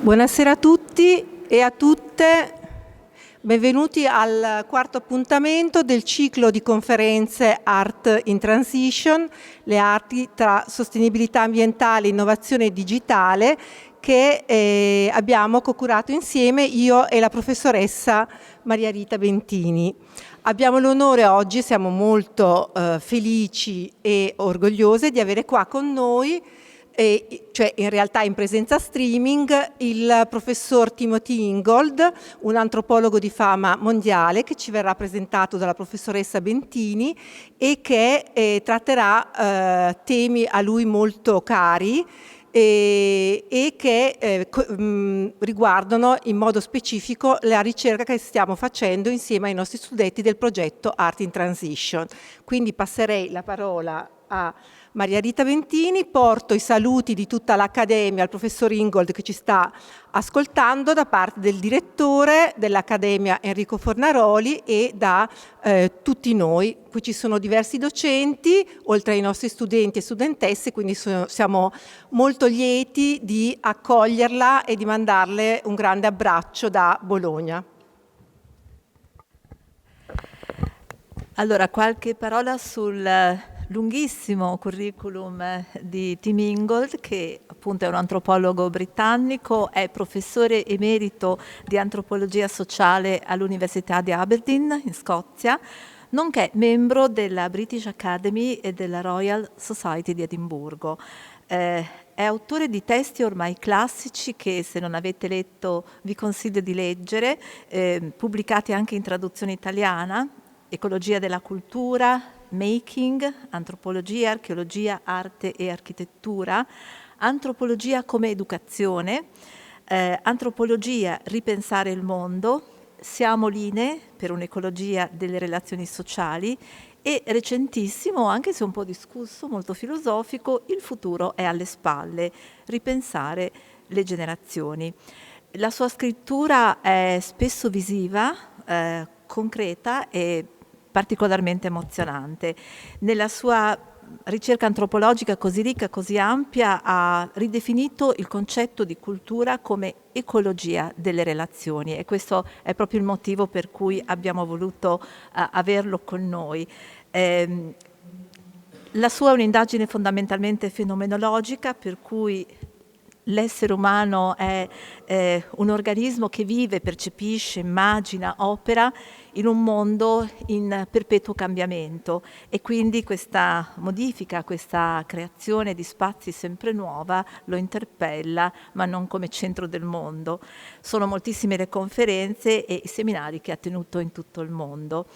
Buonasera a tutti e a tutte, benvenuti al quarto appuntamento del ciclo di conferenze Art in Transition, le arti tra sostenibilità ambientale, innovazione e digitale, che abbiamo co-curato insieme io e la professoressa Maria Rita Bentini. Abbiamo l'onore oggi, siamo molto felici e orgogliose di avere qua con noi, cioè in realtà in presenza streaming, il professor Timothy Ingold, un antropologo di fama mondiale che ci verrà presentato dalla professoressa Bentini e che tratterà temi a lui molto cari e che riguardano in modo specifico la ricerca che stiamo facendo insieme ai nostri studenti del progetto Art in Transition. Quindi passerei la parola a Maria Rita Bentini, porto i saluti di tutta l'Accademia al professor Ingold che ci sta ascoltando da parte del direttore dell'Accademia Enrico Fornaroli e da tutti noi. Qui ci sono diversi docenti, oltre ai nostri studenti e studentesse, quindi siamo molto lieti di accoglierla e di mandarle un grande abbraccio da Bologna. Allora, qualche parola sul lunghissimo curriculum di Tim Ingold, che appunto è un antropologo britannico, è professore emerito di antropologia sociale all'Università di Aberdeen in Scozia, nonché membro della British Academy e della Royal Society di Edimburgo. È autore di testi ormai classici che, se non avete letto, vi consiglio di leggere, pubblicati anche in traduzione italiana: Ecologia della cultura, Making, Antropologia, Archeologia, Arte e Architettura, Antropologia come educazione, Antropologia, ripensare il mondo, Siamo linee per un'ecologia delle relazioni sociali e recentissimo, anche se un po' discusso, molto filosofico, Il futuro è alle spalle, ripensare le generazioni. La sua scrittura è spesso visiva, concreta e particolarmente emozionante. Nella sua ricerca antropologica così ricca, così ampia, ha ridefinito il concetto di cultura come ecologia delle relazioni, e questo è proprio il motivo per cui abbiamo voluto averlo con noi. La sua è un'indagine fondamentalmente fenomenologica, per cui l'essere umano è un organismo che vive, percepisce, immagina, opera in un mondo in perpetuo cambiamento, e quindi questa modifica, questa creazione di spazi sempre nuova lo interpella, ma non come centro del mondo. Sono moltissime le conferenze e i seminari che ha tenuto in tutto il mondo.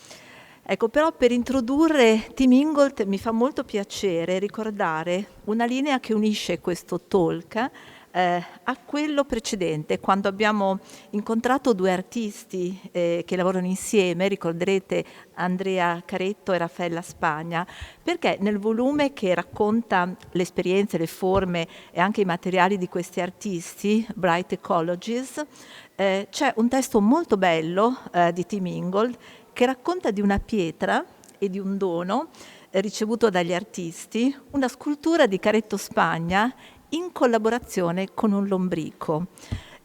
Ecco, però per introdurre Tim Ingold mi fa molto piacere ricordare una linea che unisce questo talk a quello precedente, quando abbiamo incontrato due artisti che lavorano insieme. Ricorderete Andrea Caretto e Raffaella Spagna, perché nel volume che racconta le esperienze, le forme e anche i materiali di questi artisti, Bright Ecologies, c'è un testo molto bello di Tim Ingold che racconta di una pietra e di un dono ricevuto dagli artisti, una scultura di Caretto Spagna in collaborazione con un lombrico.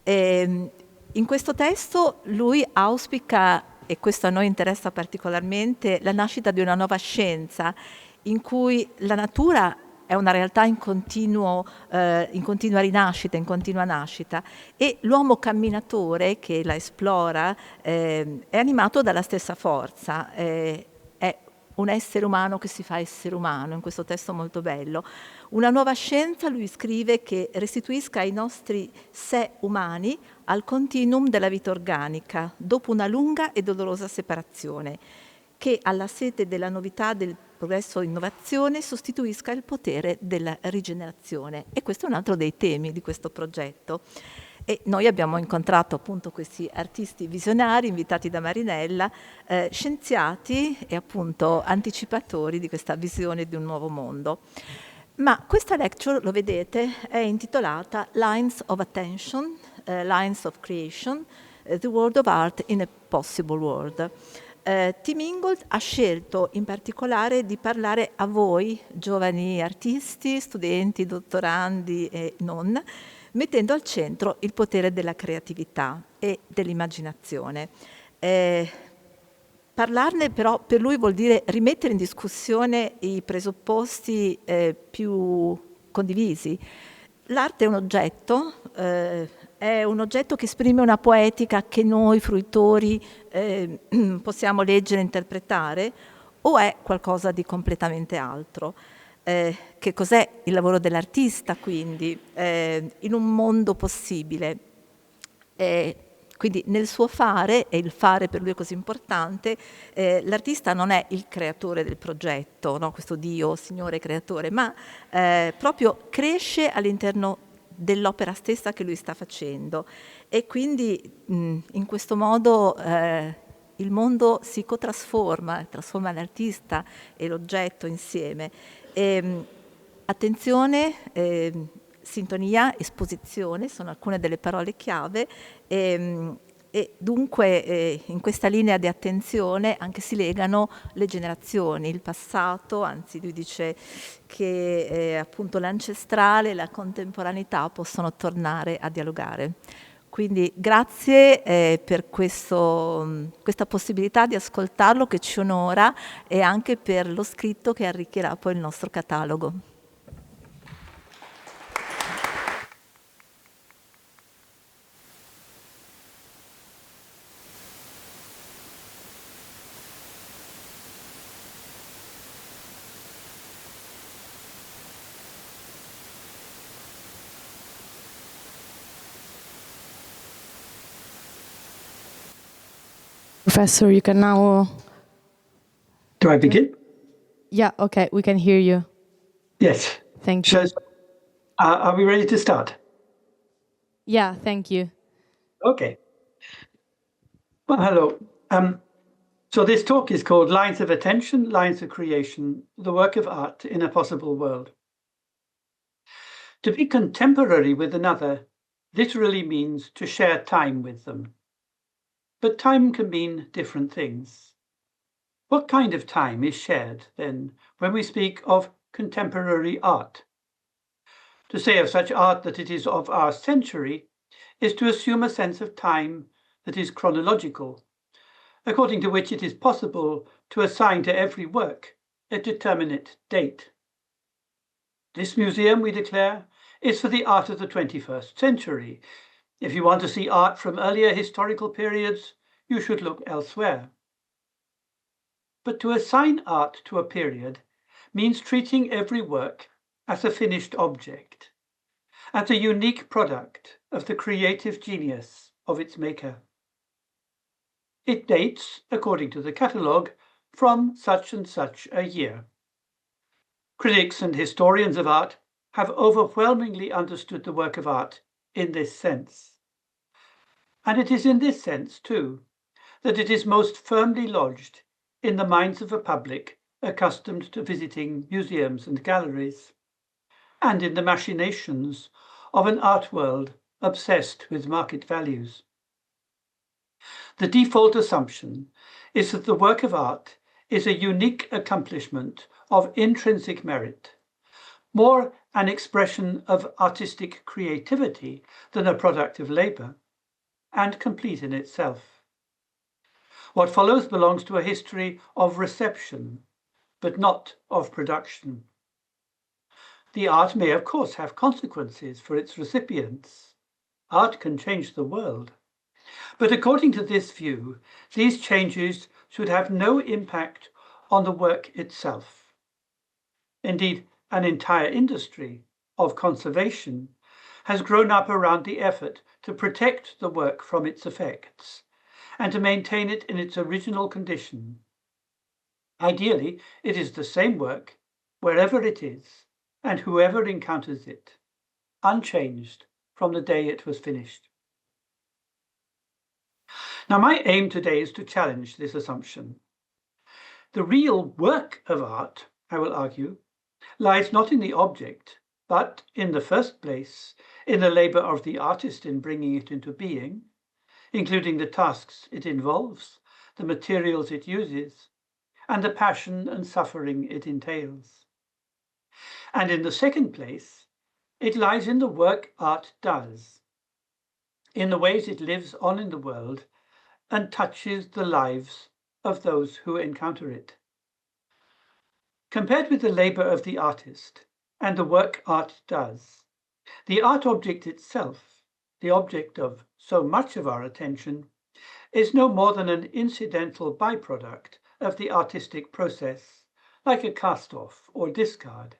In questo testo lui auspica, e questo a noi interessa particolarmente, la nascita di una nuova scienza in cui la natura è una realtà in continua rinascita, in continua nascita, e l'uomo camminatore che la esplora è animato dalla stessa forza. È un essere umano che si fa essere umano, in questo testo molto bello. Una nuova scienza, lui scrive, che restituisca i nostri sé umani al continuum della vita organica, dopo una lunga e dolorosa separazione, che alla sete della novità, del progresso e innovazione sostituisca il potere della rigenerazione. E questo è un altro dei temi di questo progetto. E noi abbiamo incontrato appunto questi artisti visionari invitati da Marinella, scienziati e appunto anticipatori di questa visione di un nuovo mondo. Ma questa lecture, lo vedete, è intitolata Lines of Attention, Lines of Creation, The World of Art in a Possible World. Tim Ingold ha scelto in particolare di parlare a voi, giovani artisti, studenti, dottorandi e non, mettendo al centro il potere della creatività e dell'immaginazione. Parlarne però per lui vuol dire rimettere in discussione i presupposti più condivisi. L'arte è un oggetto che esprime una poetica che noi fruitori possiamo leggere e interpretare, o è qualcosa di completamente altro? Che cos'è il lavoro dell'artista, quindi, in un mondo possibile? Quindi nel suo fare, e il fare per lui è così importante, l'artista non è il creatore del progetto, no? Questo Dio, Signore creatore, ma proprio cresce all'interno dell'opera stessa che lui sta facendo, e quindi in questo modo il mondo si cotrasforma, trasforma l'artista e l'oggetto insieme. Attenzione, sintonia, esposizione sono alcune delle parole chiave, e dunque in questa linea di attenzione anche si legano le generazioni, il passato, anzi lui dice che appunto l'ancestrale e la contemporaneità possono tornare a dialogare. Quindi grazie per questa possibilità di ascoltarlo che ci onora, e anche per lo scritto che arricchirà poi il nostro catalogo. Professor, you can now... Do I begin? Yeah, okay, we can hear you. Yes. Thank you. Are we ready to start? Yeah, thank you. Okay. Well, hello. So this talk is called Lines of Attention, Lines of Creation, the Work of Art in a Possible World. To be contemporary with another literally means to share time with them. But time can mean different things. What kind of time is shared, then, when we speak of contemporary art? To say of such art that it is of our century is to assume a sense of time that is chronological, according to which it is possible to assign to every work a determinate date. This museum, we declare, is for the art of the 21st century. If you want to see art from earlier historical periods, you should look elsewhere. But to assign art to a period means treating every work as a finished object, as a unique product of the creative genius of its maker. It dates, according to the catalogue, from such and such a year. Critics and historians of art have overwhelmingly understood the work of art in this sense. And it is in this sense, too, that it is most firmly lodged in the minds of a public accustomed to visiting museums and galleries, and in the machinations of an art world obsessed with market values. The default assumption is that the work of art is a unique accomplishment of intrinsic merit, more an expression of artistic creativity than a product of labor, and complete in itself. What follows belongs to a history of reception, but not of production. The art may, of course, have consequences for its recipients. Art can change the world. But according to this view, these changes should have no impact on the work itself. Indeed, an entire industry of conservation has grown up around the effort to protect the work from its effects and to maintain it in its original condition. Ideally, it is the same work wherever it is and whoever encounters it, unchanged from the day it was finished. Now, my aim today is to challenge this assumption. The real work of art, I will argue, lies not in the object, but in the first place, in the labor of the artist in bringing it into being, including the tasks it involves, the materials it uses, and the passion and suffering it entails. And in the second place, It lies in the work art does, in the ways it lives on in the world and touches the lives of those who encounter it. Compared with the labor of the artist and the work art does, the art object itself, the object of so much of our attention, is no more than an incidental byproduct of the artistic process, like a cast-off or discard.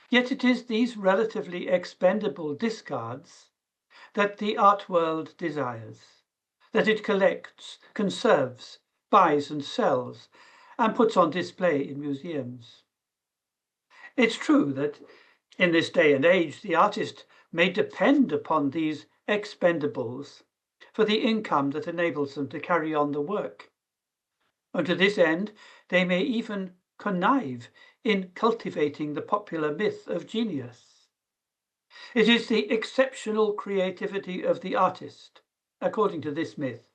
Yet it is these relatively expendable discards that the art world desires, that it collects, conserves, buys and sells, and puts on display in museums. It's true that in this day and age, the artist may depend upon these expendables for the income that enables them to carry on the work. And to this end, they may even connive in cultivating the popular myth of genius. It is the exceptional creativity of the artist, according to this myth,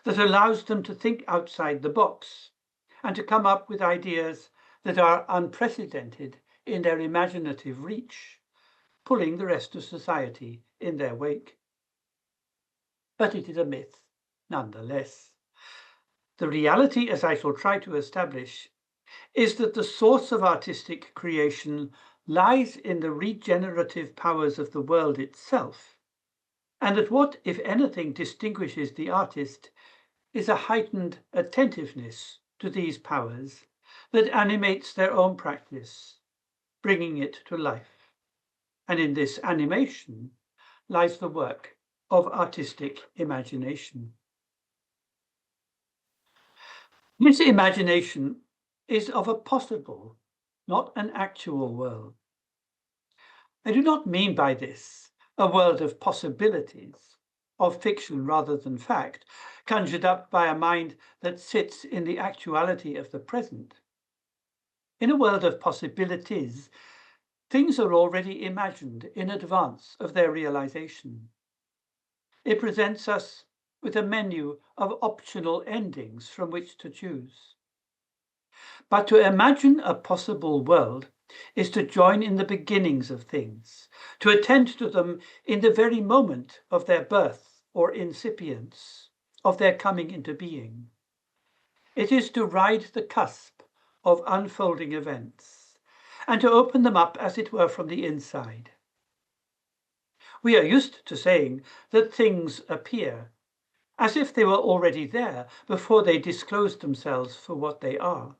that allows them to think outside the box and to come up with ideas that are unprecedented in their imaginative reach, pulling the rest of society in their wake. But it is a myth, nonetheless. The reality, as I shall try to establish, is that the source of artistic creation lies in the regenerative powers of the world itself, and that what, if anything, distinguishes the artist is a heightened attentiveness to these powers that animates their own practice, bringing it to life. And in this animation lies the work of artistic imagination. This imagination is of a possible, not an actual world. I do not mean by this a world of possibilities, of fiction rather than fact, conjured up by a mind that sits in the actuality of the present. In a world of possibilities, things are already imagined in advance of their realization. It presents us with a menu of optional endings from which to choose. But to imagine a possible world is to join in the beginnings of things, to attend to them in the very moment of their birth or incipience, of their coming into being. It is to ride the cusp of unfolding events, and to open them up, as it were, from the inside. We are used to saying that things appear, as if they were already there before they disclosed themselves for what they are.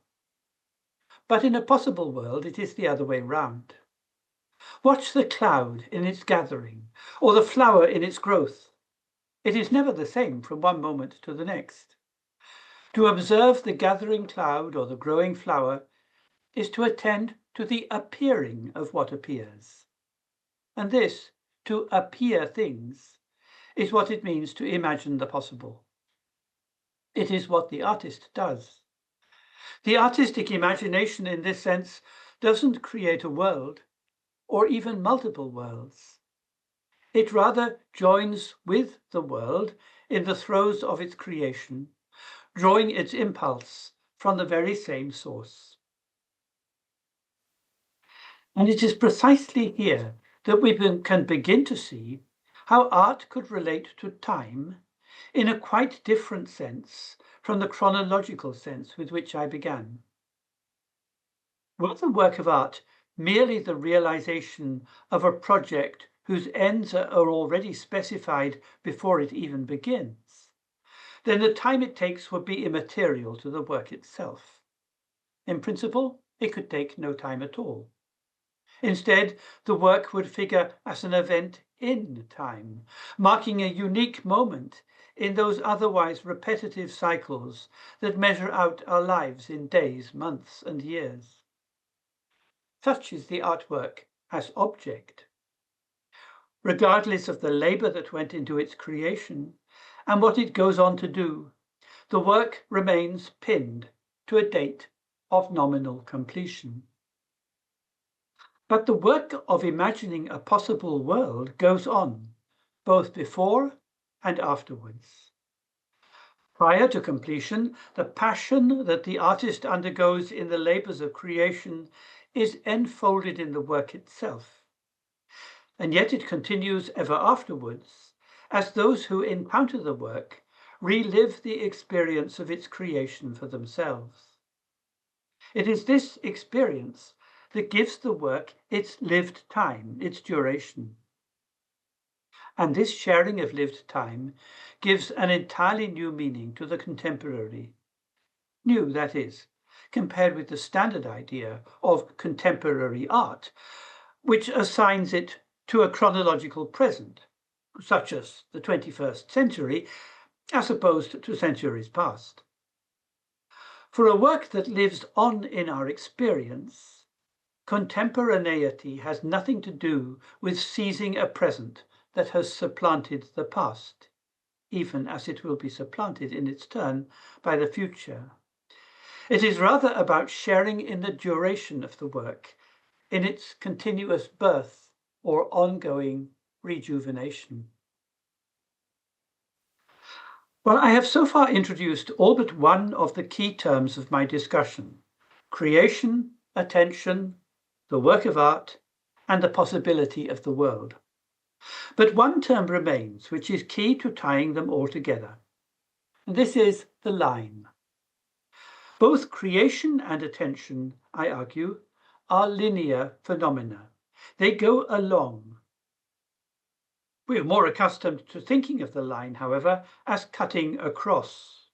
But in a possible world, it is the other way round. Watch the cloud in its gathering, or the flower in its growth. It is never the same from one moment to the next. To observe the gathering cloud or the growing flower is to attend to the appearing of what appears. And this, to appear things, is what it means to imagine the possible. It is what the artist does. The artistic imagination, in this sense, doesn't create a world, or even multiple worlds. It rather joins with the world in the throes of its creation, drawing its impulse from the very same source. And it is precisely here that we can begin to see how art could relate to time in a quite different sense from the chronological sense with which I began. Was the work of art merely the realization of a project whose ends are already specified before it even begins, then the time it takes would be immaterial to the work itself. In principle, it could take no time at all. Instead, the work would figure as an event in time, marking a unique moment in those otherwise repetitive cycles that measure out our lives in days, months, and years. Such is the artwork as object. Regardless of the labor that went into its creation and what it goes on to do, the work remains pinned to a date of nominal completion. But the work of imagining a possible world goes on, both before and afterwards. Prior to completion, the passion that the artist undergoes in the labors of creation is enfolded in the work itself. and yet it continues ever afterwards, as those who encounter the work relive the experience of its creation for themselves. It is this experience that gives the work its lived time, its duration. And this sharing of lived time gives an entirely new meaning to the contemporary. New, that is, compared with the standard idea of contemporary art, which assigns it to a chronological present, such as the 21st century, as opposed to centuries past. For a work that lives on in our experience, contemporaneity has nothing to do with seizing a present that has supplanted the past, even as it will be supplanted in its turn by the future. It is rather about sharing in the duration of the work, in its continuous birth or ongoing rejuvenation. Well, I have so far introduced all but one of the key terms of my discussion: creation, attention, the work of art, and the possibility of the world. But one term remains, which is key to tying them all together. And this is the line. Both creation and attention, I argue, are linear phenomena. They go along. We are more accustomed to thinking of the line, however, as cutting across.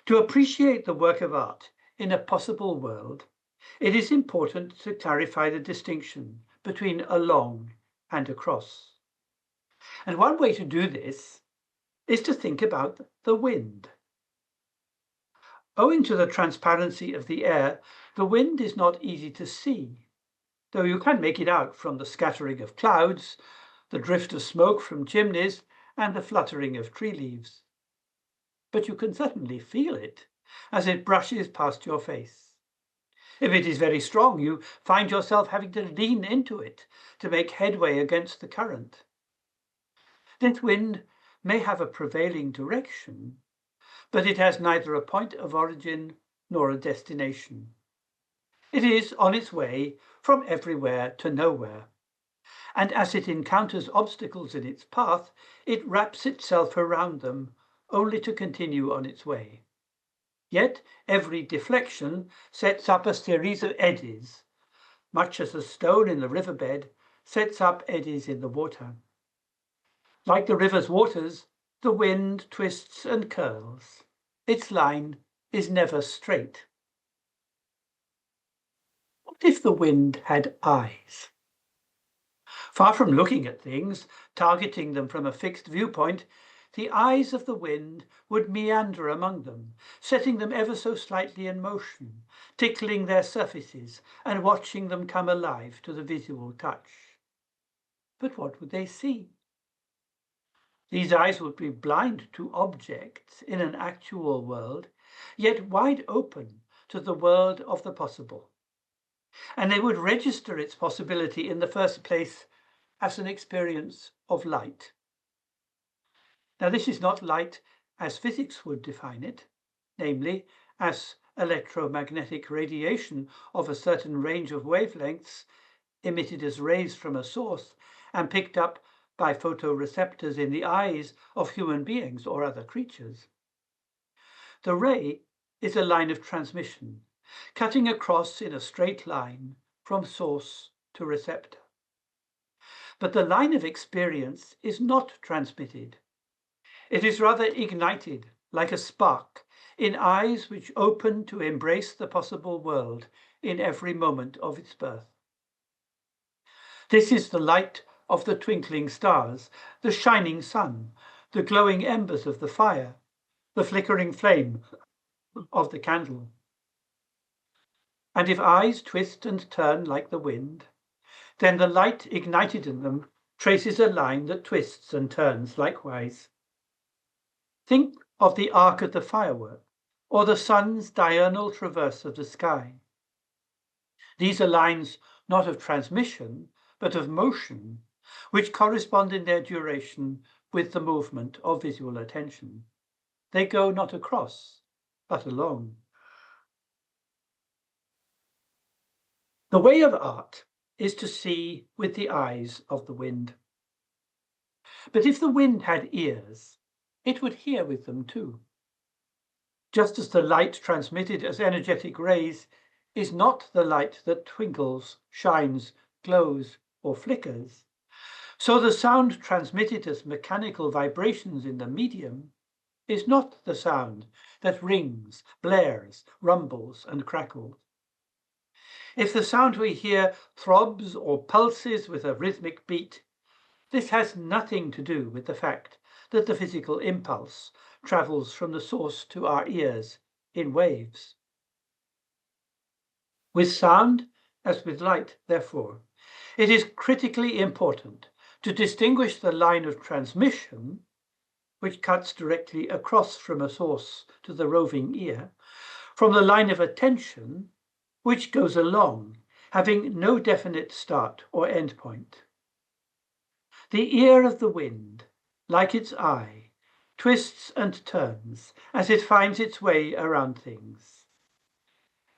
To appreciate the work of art in a possible world, it is important to clarify the distinction between along and across. And one way to do this is to think about the wind. Owing to the transparency of the air, the wind is not easy to see, though you can make it out from the scattering of clouds, the drift of smoke from chimneys, and the fluttering of tree leaves. But you can certainly feel it as it brushes past your face. If it is very strong, you find yourself having to lean into it to make headway against the current. This wind may have a prevailing direction, but it has neither a point of origin nor a destination. It is on its way from everywhere to nowhere. And as it encounters obstacles in its path, it wraps itself around them, only to continue on its way. Yet every deflection sets up a series of eddies, much as a stone in the riverbed sets up eddies in the water. Like the river's waters, the wind twists and curls. Its line is never straight. What if the wind had eyes? Far from looking at things, targeting them from a fixed viewpoint, the eyes of the wind would meander among them, setting them ever so slightly in motion, tickling their surfaces and watching them come alive to the visual touch. But what would they see? These eyes would be blind to objects in an actual world, yet wide open to the world of the possible. And they would register its possibility in the first place as an experience of light. Now, this is not light as physics would define it, namely as electromagnetic radiation of a certain range of wavelengths emitted as rays from a source and picked up by photoreceptors in the eyes of human beings or other creatures. The ray is a line of transmission, cutting across in a straight line from source to receptor. But the line of experience is not transmitted. It is rather ignited, like a spark, in eyes which open to embrace the possible world in every moment of its birth. This is the light of the twinkling stars, the shining sun, the glowing embers of the fire, the flickering flame of the candle. And if eyes twist and turn like the wind, then the light ignited in them traces a line that twists and turns likewise. Think of the arc of the firework, or the sun's diurnal traverse of the sky. These are lines not of transmission, but of motion, which correspond in their duration with the movement of visual attention. They go not across, but along. The way of art is to see with the eyes of the wind. But if the wind had ears, it would hear with them too. Just as the light transmitted as energetic rays is not the light that twinkles, shines, glows, or flickers, so the sound transmitted as mechanical vibrations in the medium is not the sound that rings, blares, rumbles, and crackles. If the sound we hear throbs or pulses with a rhythmic beat, this has nothing to do with the fact that the physical impulse travels from the source to our ears in waves. With sound, as with light, therefore, it is critically important to distinguish the line of transmission, which cuts directly across from a source to the roving ear, from the line of attention, which goes along, having no definite start or end point. The ear of the wind, like its eye, twists and turns as it finds its way around things.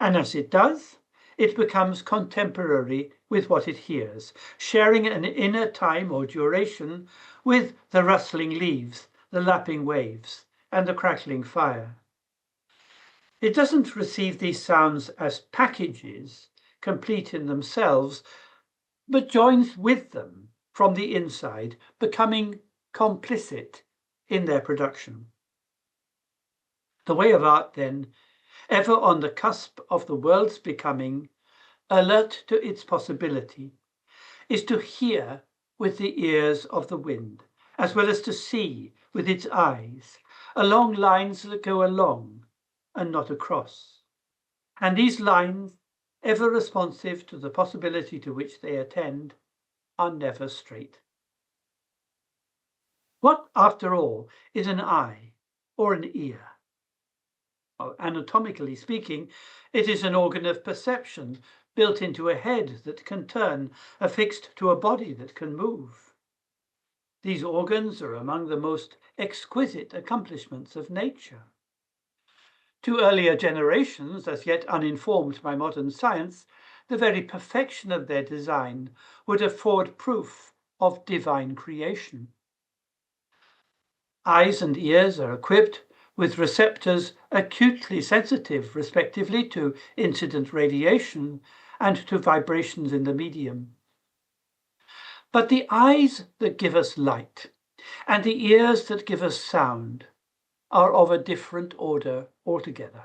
And as it does, it becomes contemporary with what it hears, sharing an inner time or duration with the rustling leaves, the lapping waves, and the crackling fire. It doesn't receive these sounds as packages, complete in themselves, but joins with them from the inside, becoming complicit in their production. The way of art, then, ever on the cusp of the world's becoming, alert to its possibility, is to hear with the ears of the wind, as well as to see with its eyes, along lines that go along and not across. And these lines, ever responsive to the possibility to which they attend, are never straight. What, after all, is an eye or an ear? Well, anatomically speaking, it is an organ of perception built into a head that can turn, affixed to a body that can move. These organs are among the most exquisite accomplishments of nature. To earlier generations, as yet uninformed by modern science, the very perfection of their design would afford proof of divine creation. Eyes and ears are equipped with receptors acutely sensitive, respectively, to incident radiation and to vibrations in the medium. But the eyes that give us light and the ears that give us sound are of a different order altogether.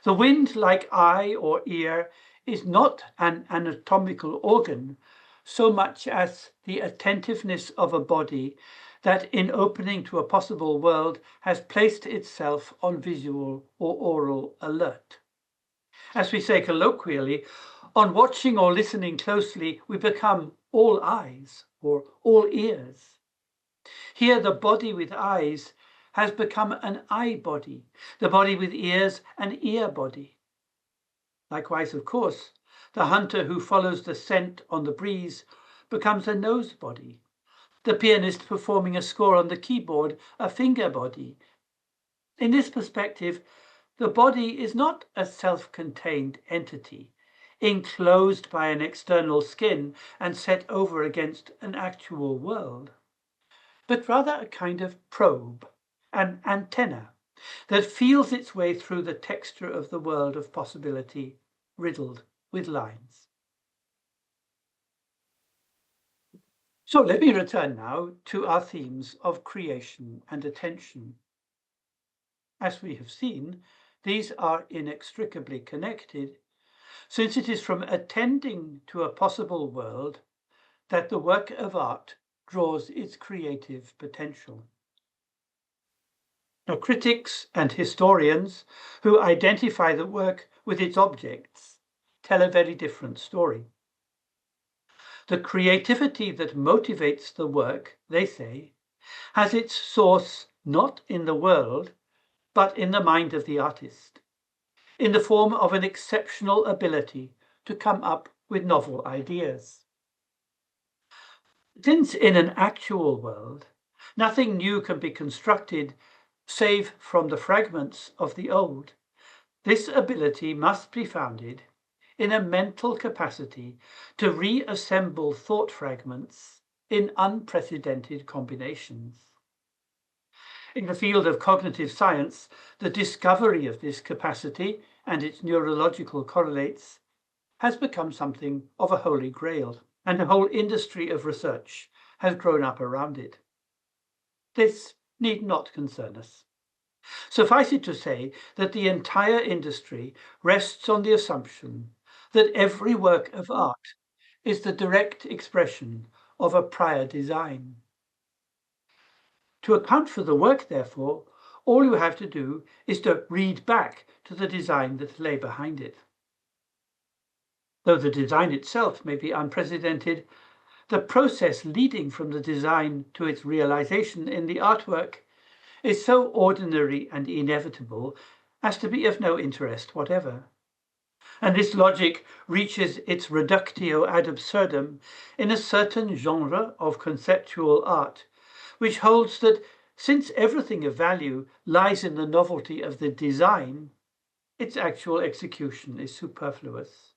The wind, like eye or ear, is not an anatomical organ so much as the attentiveness of a body that, in opening to a possible world, has placed itself on visual or oral alert. As we say colloquially, on watching or listening closely, we become all eyes or all ears. Here, the body with eyes has become an eye body, the body with ears an ear body. Likewise, of course, the hunter who follows the scent on the breeze becomes a nose body, the pianist performing a score on the keyboard a finger body. In this perspective, the body is not a self-contained entity, enclosed by an external skin and set over against an actual world, but rather a kind of probe, an antenna that feels its way through the texture of the world of possibility, riddled with lines. So let me return now to our themes of creation and attention. As we have seen, these are inextricably connected, since it is from attending to a possible world that the work of art draws its creative potential. Now, critics and historians who identify the work with its objects tell a very different story. The creativity that motivates the work, they say, has its source not in the world, but in the mind of the artist, in the form of an exceptional ability to come up with novel ideas. Since in an actual world, nothing new can be constructed save from the fragments of the old, this ability must be founded in a mental capacity to reassemble thought fragments in unprecedented combinations. In the field of cognitive science, the discovery of this capacity and its neurological correlates has become something of a holy grail, and a whole industry of research has grown up around it. This need not concern us. Suffice it to say that the entire industry rests on the assumption that every work of art is the direct expression of a prior design. To account for the work, therefore, all you have to do is to read back to the design that lay behind it. Though the design itself may be unprecedented, the process leading from the design to its realization in the artwork is so ordinary and inevitable as to be of no interest whatever. And this logic reaches its reductio ad absurdum in a certain genre of conceptual art, which holds that since everything of value lies in the novelty of the design, its actual execution is superfluous.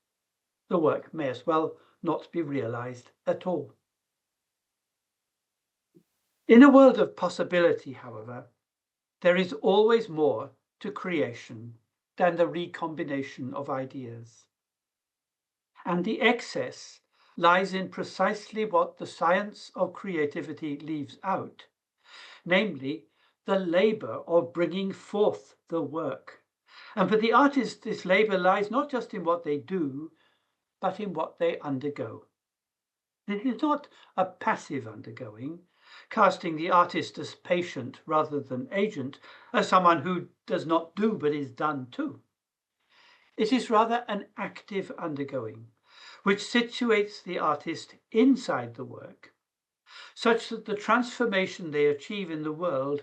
The work may as well not be realized at all. In a world of possibility, however, there is always more to creation than the recombination of ideas. And the excess lies in precisely what the science of creativity leaves out, namely the labor of bringing forth the work. And for the artist, this labor lies not just in what they do, but in what they undergo. It is not a passive undergoing, casting the artist as patient rather than agent, as someone who does not do but is done to. It is rather an active undergoing, which situates the artist inside the work, such that the transformation they achieve in the world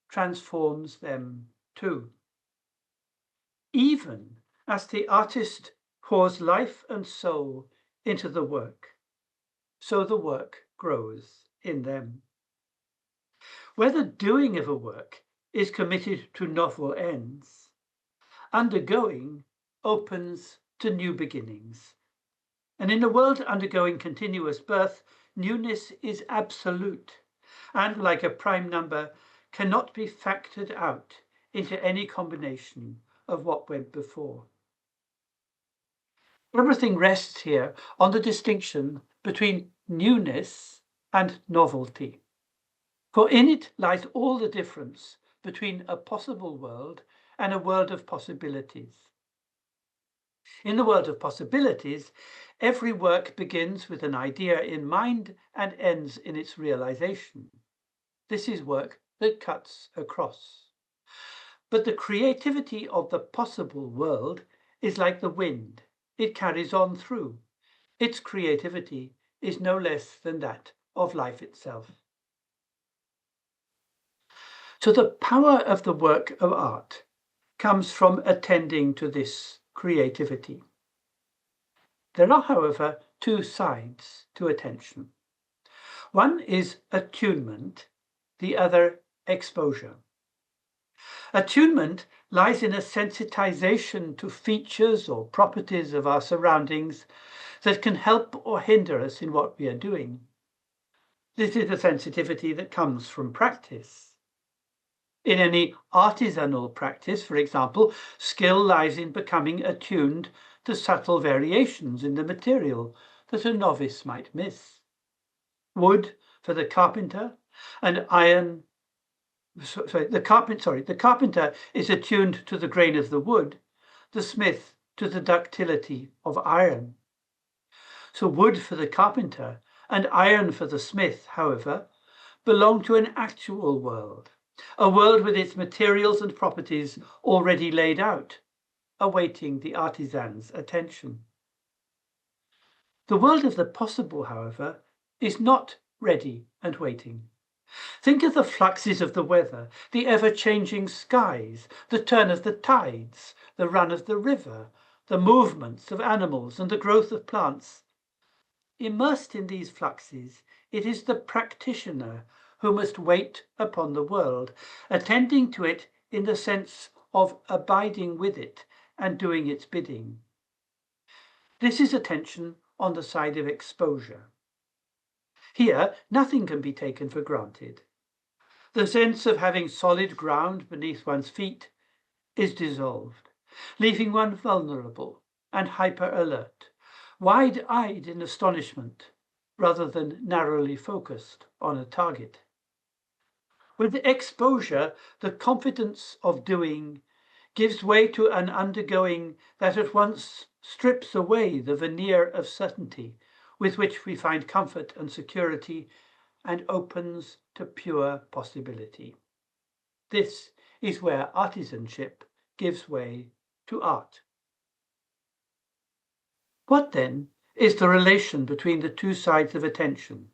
transforms them too. Even as the artist pours life and soul into the work, so the work grows in them. Where the doing of a work is committed to novel ends, undergoing opens to new beginnings. And in a world undergoing continuous birth, newness is absolute, and like a prime number, cannot be factored out into any combination of what went before. Everything rests here on the distinction between newness and novelty. For in it lies all the difference between a possible world and a world of possibilities. In the world of possibilities, every work begins with an idea in mind and ends in its realization. This is work that cuts across. But the creativity of the possible world is like the wind. It carries on through. Its creativity is no less than that of life itself. So the power of the work of art comes from attending to this creativity. There are, however, two sides to attention. One is attunement, the other exposure. Attunement lies in a sensitization to features or properties of our surroundings that can help or hinder us in what we are doing. This is a sensitivity that comes from practice. In any artisanal practice, for example, skill lies in becoming attuned to subtle variations in the material that a novice might miss. Wood for the carpenter and iron. The carpenter is attuned to the grain of the wood, the smith to the ductility of iron. So wood for the carpenter and iron for the smith, however, belong to an actual world, a world with its materials and properties already laid out, awaiting the artisan's attention. The world of the possible, however, is not ready and waiting. Think of the fluxes of the weather, the ever-changing skies, the turn of the tides, the run of the river, the movements of animals and the growth of plants. Immersed in these fluxes, it is the practitioner who must wait upon the world, attending to it in the sense of abiding with it and doing its bidding. This is attention on the side of exposure. Here, nothing can be taken for granted. The sense of having solid ground beneath one's feet is dissolved, leaving one vulnerable and hyper-alert, wide-eyed in astonishment, rather than narrowly focused on a target. With exposure, the confidence of doing gives way to an undergoing that at once strips away the veneer of certainty with which we find comfort and security and opens to pure possibility. This is where artisanship gives way to art. What then is the relation between the two sides of attention,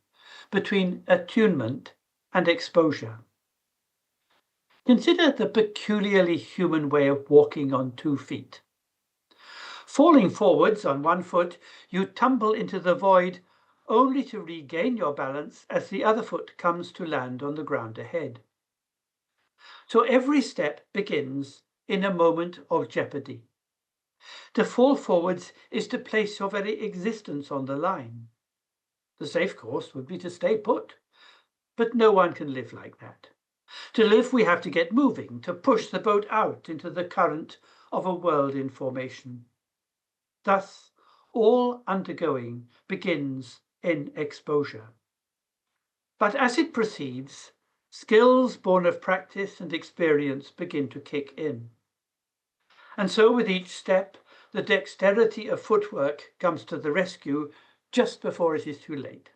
between attunement and exposure? Consider the peculiarly human way of walking on 2 feet. Falling forwards on 1 foot, you tumble into the void only to regain your balance as the other foot comes to land on the ground ahead. So every step begins in a moment of jeopardy. To fall forwards is to place your very existence on the line. The safe course would be to stay put, but no one can live like that. To live, we have to get moving, to push the boat out into the current of a world in formation. Thus, all undergoing begins in exposure. But as it proceeds, skills born of practice and experience begin to kick in. And so with each step, the dexterity of footwork comes to the rescue just before it is too late.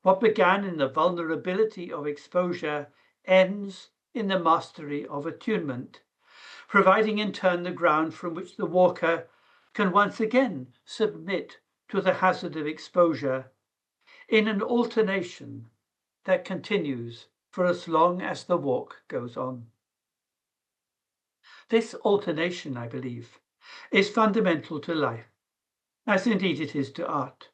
What began in the vulnerability of exposure ends in the mastery of attunement, providing in turn the ground from which the walker can once again submit to the hazard of exposure in an alternation that continues for as long as the walk goes on. This alternation, I believe, is fundamental to life, as indeed it is to art.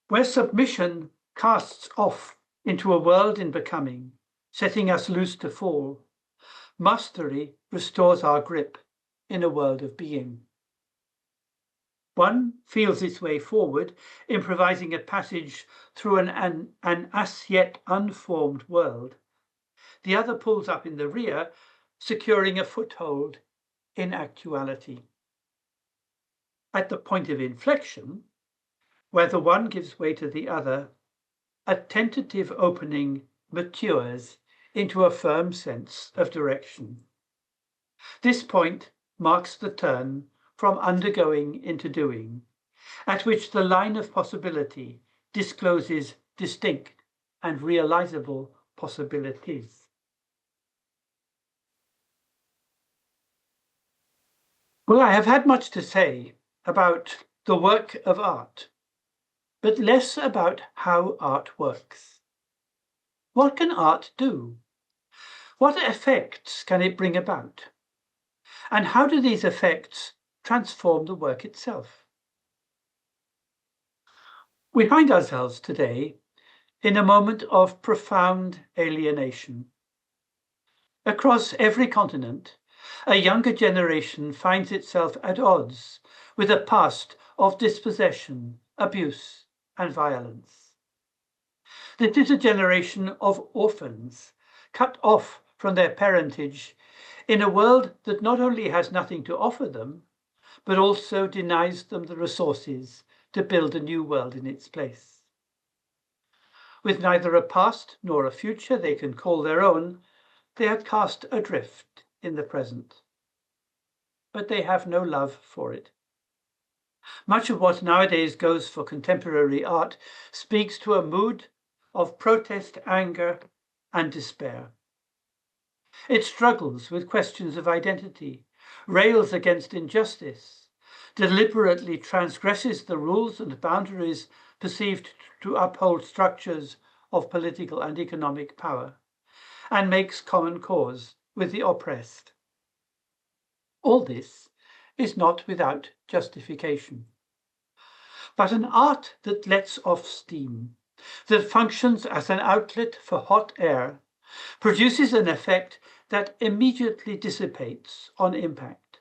Where submission casts off into a world in becoming, setting us loose to fall, mastery restores our grip in a world of being. One feels its way forward, improvising a passage through an as yet unformed world. The other pulls up in the rear, securing a foothold in actuality. At the point of inflection, where the one gives way to the other, a tentative opening matures into a firm sense of direction. This point marks the turn from undergoing into doing, at which the line of possibility discloses distinct and realizable possibilities. Well, I have had much to say about the work of art, but less about how art works. What can art do? What effects can it bring about? And how do these effects transform the work itself? We find ourselves today in a moment of profound alienation. Across every continent, a younger generation finds itself at odds with a past of dispossession, abuse, and violence. This is a generation of orphans, cut off from their parentage in a world that not only has nothing to offer them, but also denies them the resources to build a new world in its place. With neither a past nor a future they can call their own, they are cast adrift in the present. But they have no love for it. Much of what nowadays goes for contemporary art speaks to a mood of protest, anger, and despair. It struggles with questions of identity, rails against injustice, deliberately transgresses the rules and boundaries perceived to uphold structures of political and economic power, and makes common cause with the oppressed. All this is not without justification. But an art that lets off steam, that functions as an outlet for hot air, produces an effect that immediately dissipates on impact.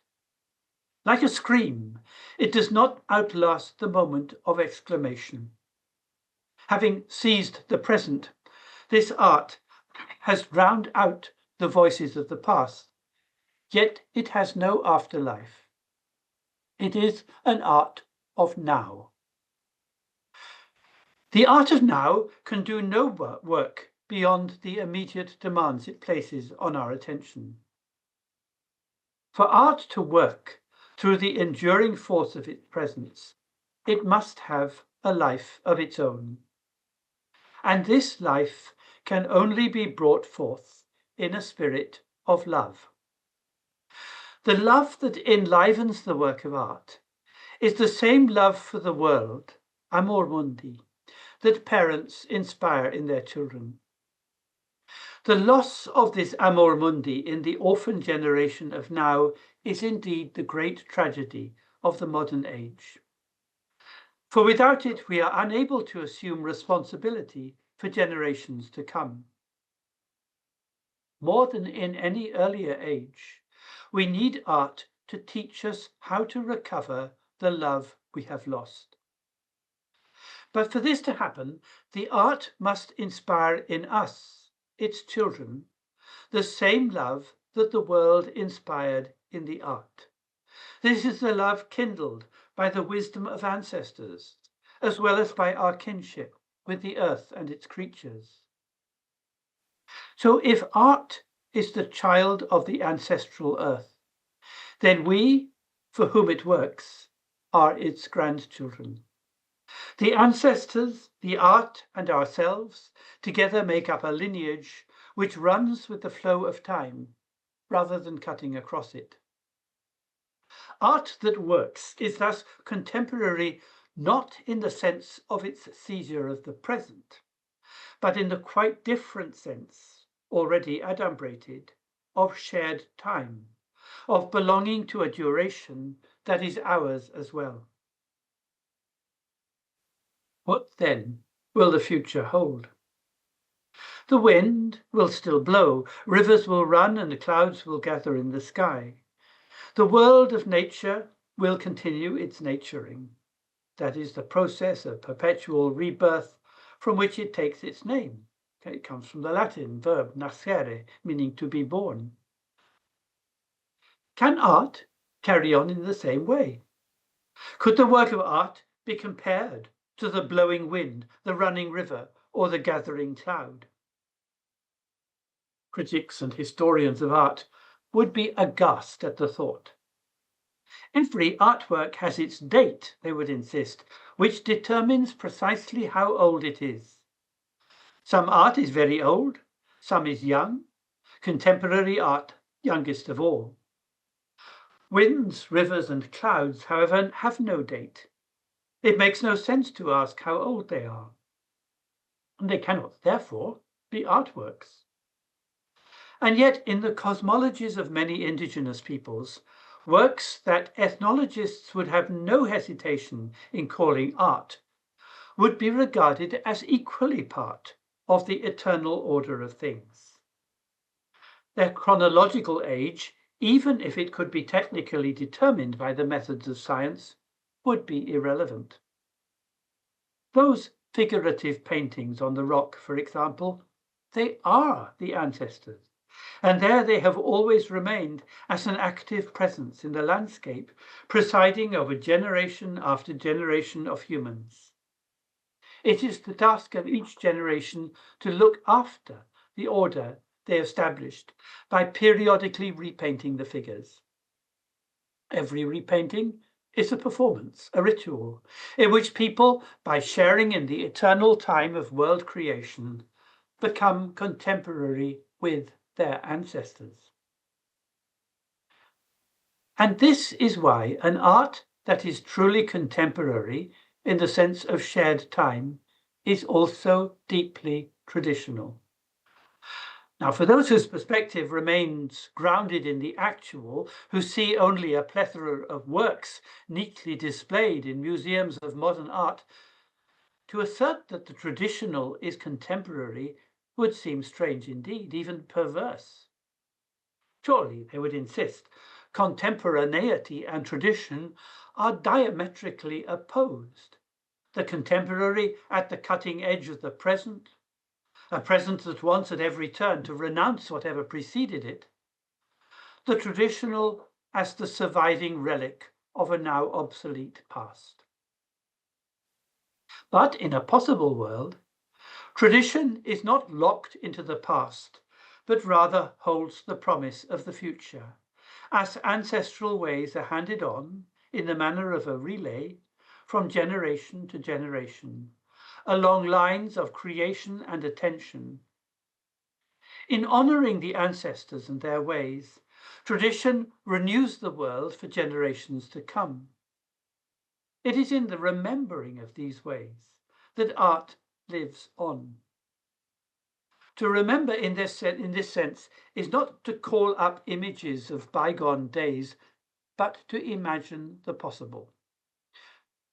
Like a scream, it does not outlast the moment of exclamation. Having seized the present, this art has drowned out the voices of the past, yet it has no afterlife. It is an art of now. The art of now can do no work beyond the immediate demands it places on our attention. For art to work through the enduring force of its presence, it must have a life of its own. And this life can only be brought forth in a spirit of love. The love that enlivens the work of art is the same love for the world, amor mundi, that parents inspire in their children. The loss of this amor mundi in the orphan generation of now is indeed the great tragedy of the modern age. For without it, we are unable to assume responsibility for generations to come. More than in any earlier age, we need art to teach us how to recover the love we have lost. But for this to happen, the art must inspire in us, its children, the same love that the world inspired in the art. This is the love kindled by the wisdom of ancestors, as well as by our kinship with the earth and its creatures. So if art is the child of the ancestral earth, then we, for whom it works, are its grandchildren. The ancestors, the art, and ourselves together make up a lineage which runs with the flow of time, rather than cutting across it. Art that works is thus contemporary not in the sense of its seizure of the present, but in the quite different sense, already adumbrated, of shared time, of belonging to a duration that is ours as well. What then will the future hold? The wind will still blow, rivers will run, and clouds will gather in the sky. The world of nature will continue its naturing. That is the process of perpetual rebirth from which it takes its name. It comes from the Latin verb nascere, meaning to be born. Can art carry on in the same way? Could the work of art be compared to the blowing wind, the running river, or the gathering cloud? Critics and historians of art would be aghast at the thought. Every artwork has its date, they would insist, which determines precisely how old it is. Some art is very old, some is young, contemporary art youngest of all. Winds, rivers, and clouds, however, have no date. It makes no sense to ask how old they are. And they cannot, therefore, be artworks. And yet, in the cosmologies of many indigenous peoples, works that ethnologists would have no hesitation in calling art would be regarded as equally part of the eternal order of things. Their chronological age, even if it could be technically determined by the methods of science, would be irrelevant. Those figurative paintings on the rock, for example, they are the ancestors. And there they have always remained as an active presence in the landscape, presiding over generation after generation of humans. It is the task of each generation to look after the order they established by periodically repainting the figures. Every repainting is a performance, a ritual, in which people, by sharing in the eternal time of world creation, become contemporary with their ancestors. And this is why an art that is truly contemporary in the sense of shared time is also deeply traditional. Now, for those whose perspective remains grounded in the actual, who see only a plethora of works neatly displayed in museums of modern art, to assert that the traditional is contemporary would seem strange indeed, even perverse. Surely, they would insist, contemporaneity and tradition are diametrically opposed. The contemporary at the cutting edge of the present, a present that wants at every turn to renounce whatever preceded it, the traditional as the surviving relic of a now obsolete past. But in a possible world, tradition is not locked into the past, but rather holds the promise of the future, as ancestral ways are handed on in the manner of a relay from generation to generation, along lines of creation and attention. In honoring the ancestors and their ways, tradition renews the world for generations to come. It is in the remembering of these ways that art lives on. To remember in this sense is not to call up images of bygone days, but to imagine the possible.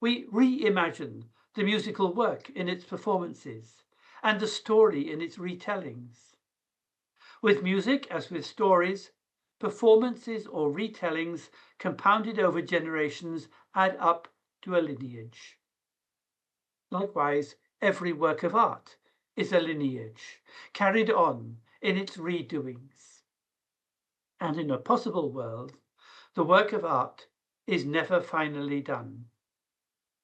We reimagine the musical work in its performances and the story in its retellings. With music, as with stories, performances or retellings compounded over generations add up to a lineage. Likewise, every work of art is a lineage, carried on in its redoings. And in a possible world, the work of art is never finally done.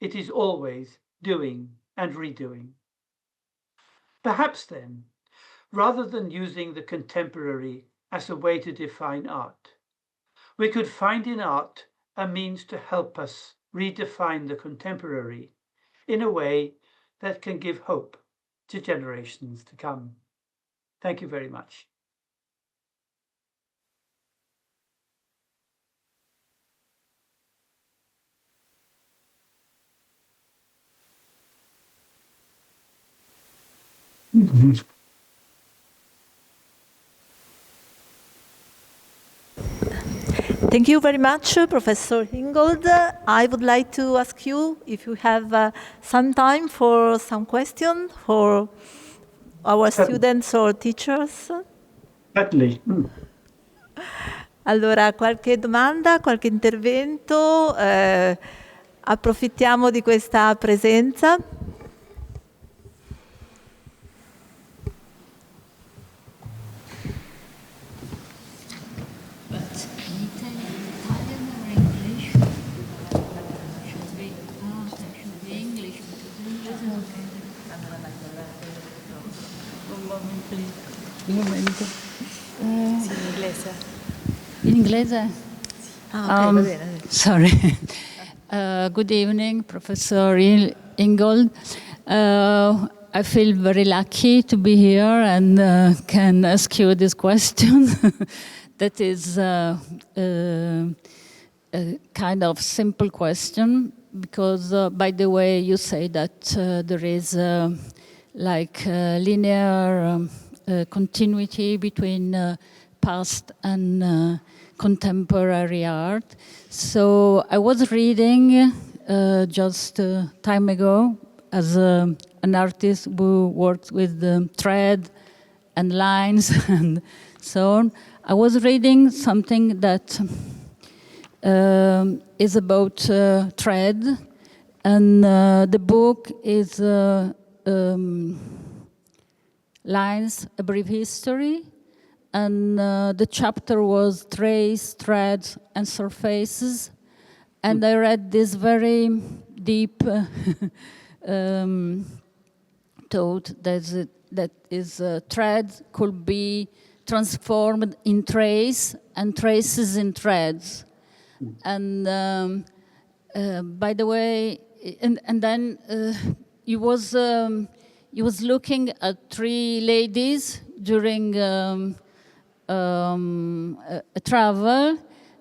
It is always doing and redoing. Perhaps then, rather than using the contemporary as a way to define art, we could find in art a means to help us redefine the contemporary in a way that can give hope to generations to come. Thank you very much. Thank you very much, Professor Ingold. I would like to ask you if you have some time for some questions for our students or teachers. Certainly. Allora, qualche domanda, qualche intervento? Approfittiamo di questa presenza. Un momento. Sì, in inglese. In inglese? Ah, ok, va bene. Sorry. Good evening, Professor Ingold. I feel very lucky to be here and can ask you this question. That is a kind of simple question because, by the way, you say that there is like linear continuity between past and contemporary art. So I was reading just time ago as an artist who works with thread and lines and so on. I was reading something that is about thread, and the book is Lines, A Brief History, and the chapter was Trace, Threads, and Surfaces. And I read this very deep thought that thread could be transformed in trace and traces in threads. And by the way, and then he was looking at three ladies during a travel,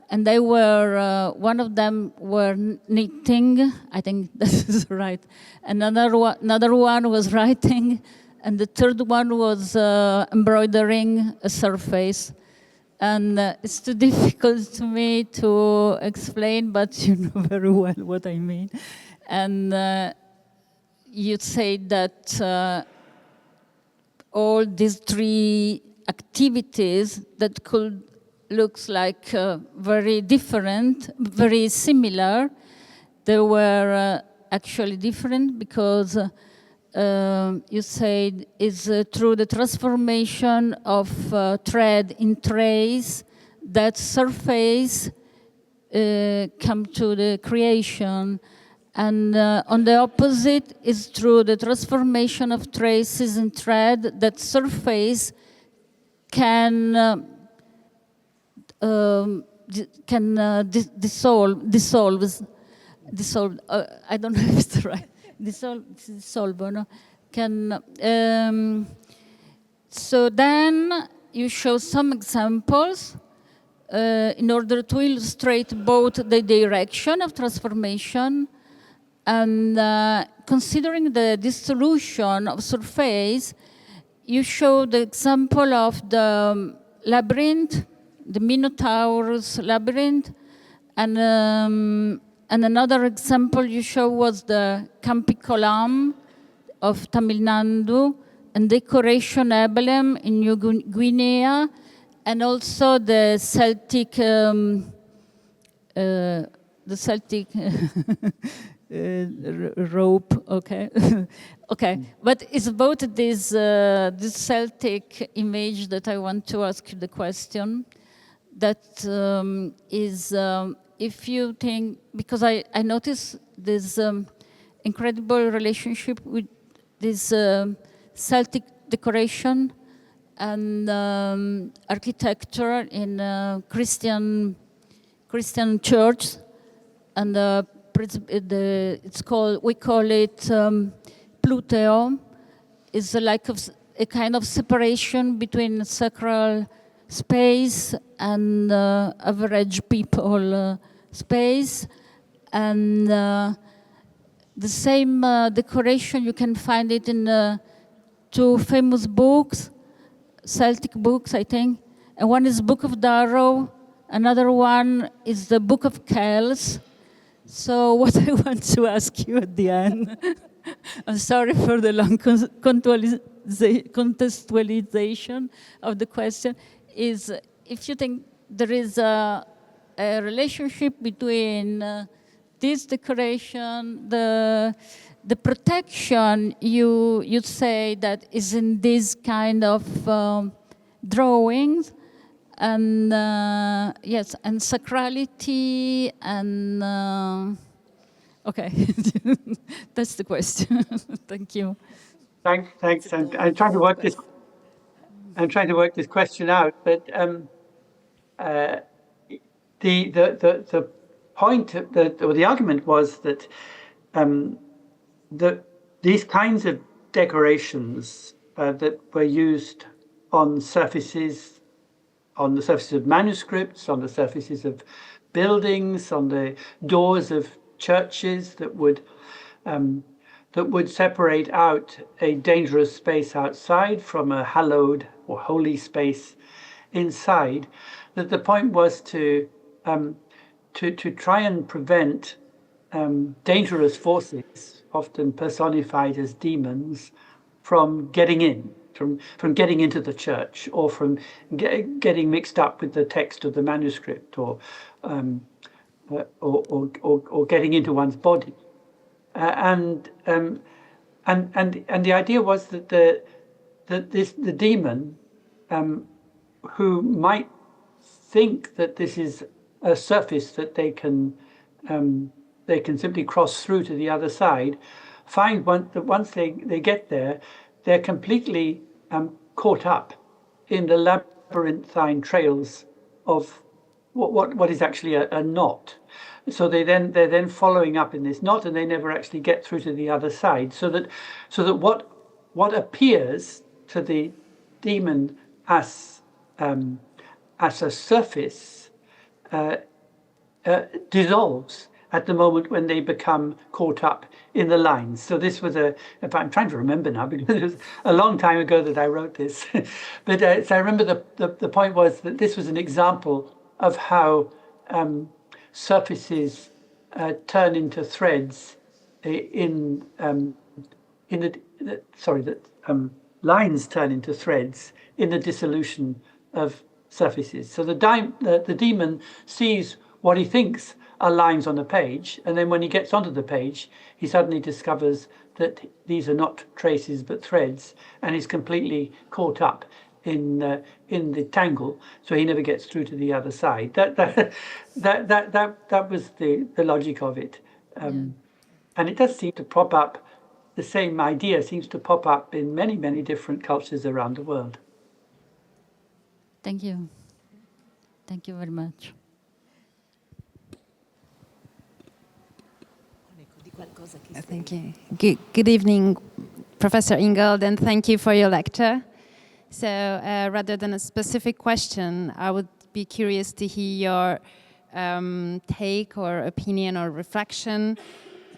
and they were one of them were knitting. I think this is right. Another one was writing, and the third one was embroidering a surface. And it's too difficult to me to explain, but you know very well what I mean. And you say that all these three activities that could looks like very different, very similar. They were actually different because you said is through the transformation of thread in trace that surface come to the creation, and on the opposite is through the transformation of traces in thread that surface can dissolve. I don't know if it's right. Dissolve, no? So then you show some examples in order to illustrate both the direction of transformation and considering the dissolution of surface. You show the example of the labyrinth, the Minotaur's labyrinth, and another example you show was the Campi Kolam of Tamil Nadu, and decoration emblem in New Guinea, and also the Celtic rope. Okay, okay. But it's about this Celtic image that I want to ask you the question. That is, if you think, because I noticed this incredible relationship with this Celtic decoration and architecture in Christian church, and it's called, we call it Pluteo. It's like a kind of separation between sacral space and average people space, and the same decoration you can find it in two famous books, Celtic books, I think. And one is Book of Darrow, another one is the Book of Kells. So what I want to ask you at the end, I'm sorry for the long contextualization of the question, is if you think there is a relationship between this decoration, the protection you say that is in this kind of drawings, and yes, and sacrality, and okay, that's the question. Thank you. Thanks. I'm trying to work this. I'm trying to work this question out, but the point, or the argument was that these kinds of decorations that were used on the surfaces of manuscripts, on the surfaces of buildings, on the doors of churches, that would separate out a dangerous space outside from a hallowed or holy space inside. That the point was to try and prevent dangerous forces, often personified as demons, from getting in, from getting into the church, or from getting mixed up with the text of the manuscript, or getting into one's body. And the idea was that the demon, who might think that this is a surface that they can simply cross through to the other side, find that once they get there, they're completely caught up in the labyrinthine trails of what is actually a knot. So they're then following up in this knot, and they never actually get through to the other side. So that what appears to the demon as a surface dissolves at the moment when they become caught up in the lines. So this was I'm trying to remember now, because it was a long time ago that I wrote this. But so I remember the point was that this was an example of how surfaces turn into threads lines turn into threads in the dissolution of surfaces. So the demon sees what he thinks are lines on the page, and then when he gets onto the page, he suddenly discovers that these are not traces but threads, and is completely caught up in the tangle, so he never gets through to the other side. That was the logic of it, and it does seem to pop up. The same idea seems to pop up in many different cultures around the world. Thank you. Thank you very much. Thank you. Good evening, Professor Ingold, and thank you for your lecture. So rather than a specific question, I would be curious to hear your take or opinion or reflection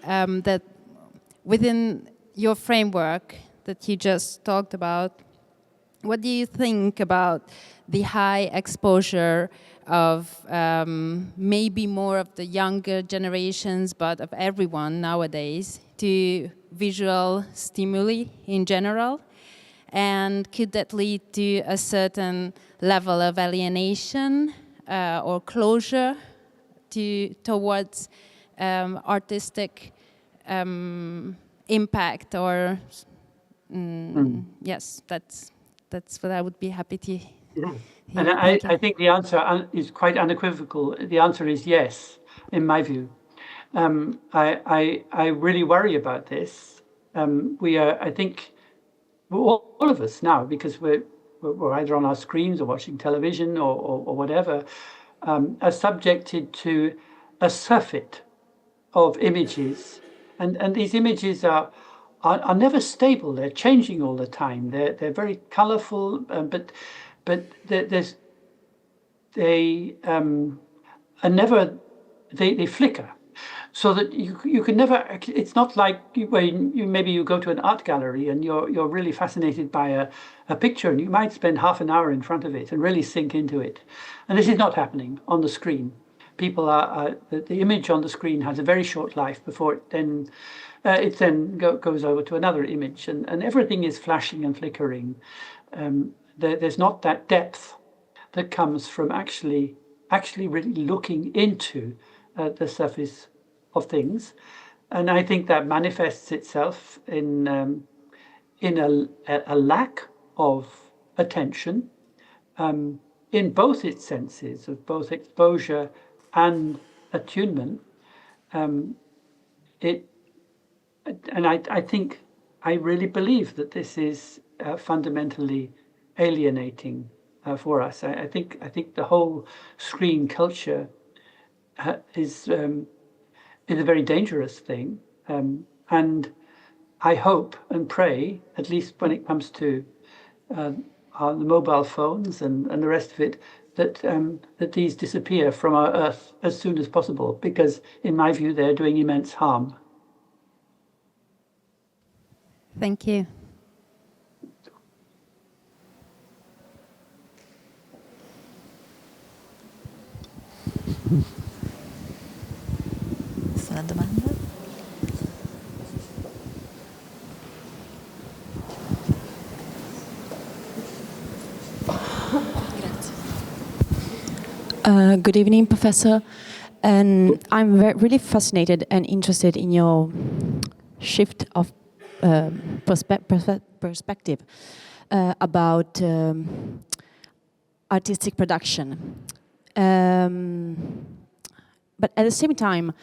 that within your framework that you just talked about, what do you think about the high exposure of maybe more of the younger generations, but of everyone nowadays, to visual stimuli in general? And could that lead to a certain level of alienation or closure towards artistic impact? Or yes, that's what I would be happy to hear. And I think the answer is quite unequivocal. The answer is yes, in my view. I really worry about this. We are, I think, all of us now, because we're either on our screens or watching television or whatever, are subjected to a surfeit of images, and these images are never stable. They're changing all the time. They're very colourful, but they flicker, so that you can never. It's not like when maybe you go to an art gallery and you're really fascinated by a picture, and you might spend half an hour in front of it and really sink into it. And this is not happening on the screen. People the image on the screen has a very short life before it then goes over to another image, and everything is flashing and flickering. There's not that depth that comes from actually really looking into the surface of things, and I think that manifests itself in a lack of attention in both its senses of both exposure and attunement. I really believe that this is fundamentally alienating for us. I think the whole screen culture is a very dangerous thing, and I hope and pray, at least when it comes to the mobile phones and the rest of it, that these disappear from our earth as soon as possible, because in my view they're doing immense harm. Thank you. Una domanda? Good evening, Professor. And I'm really fascinated and interested in your shift of perspective about artistic production. But at the same time,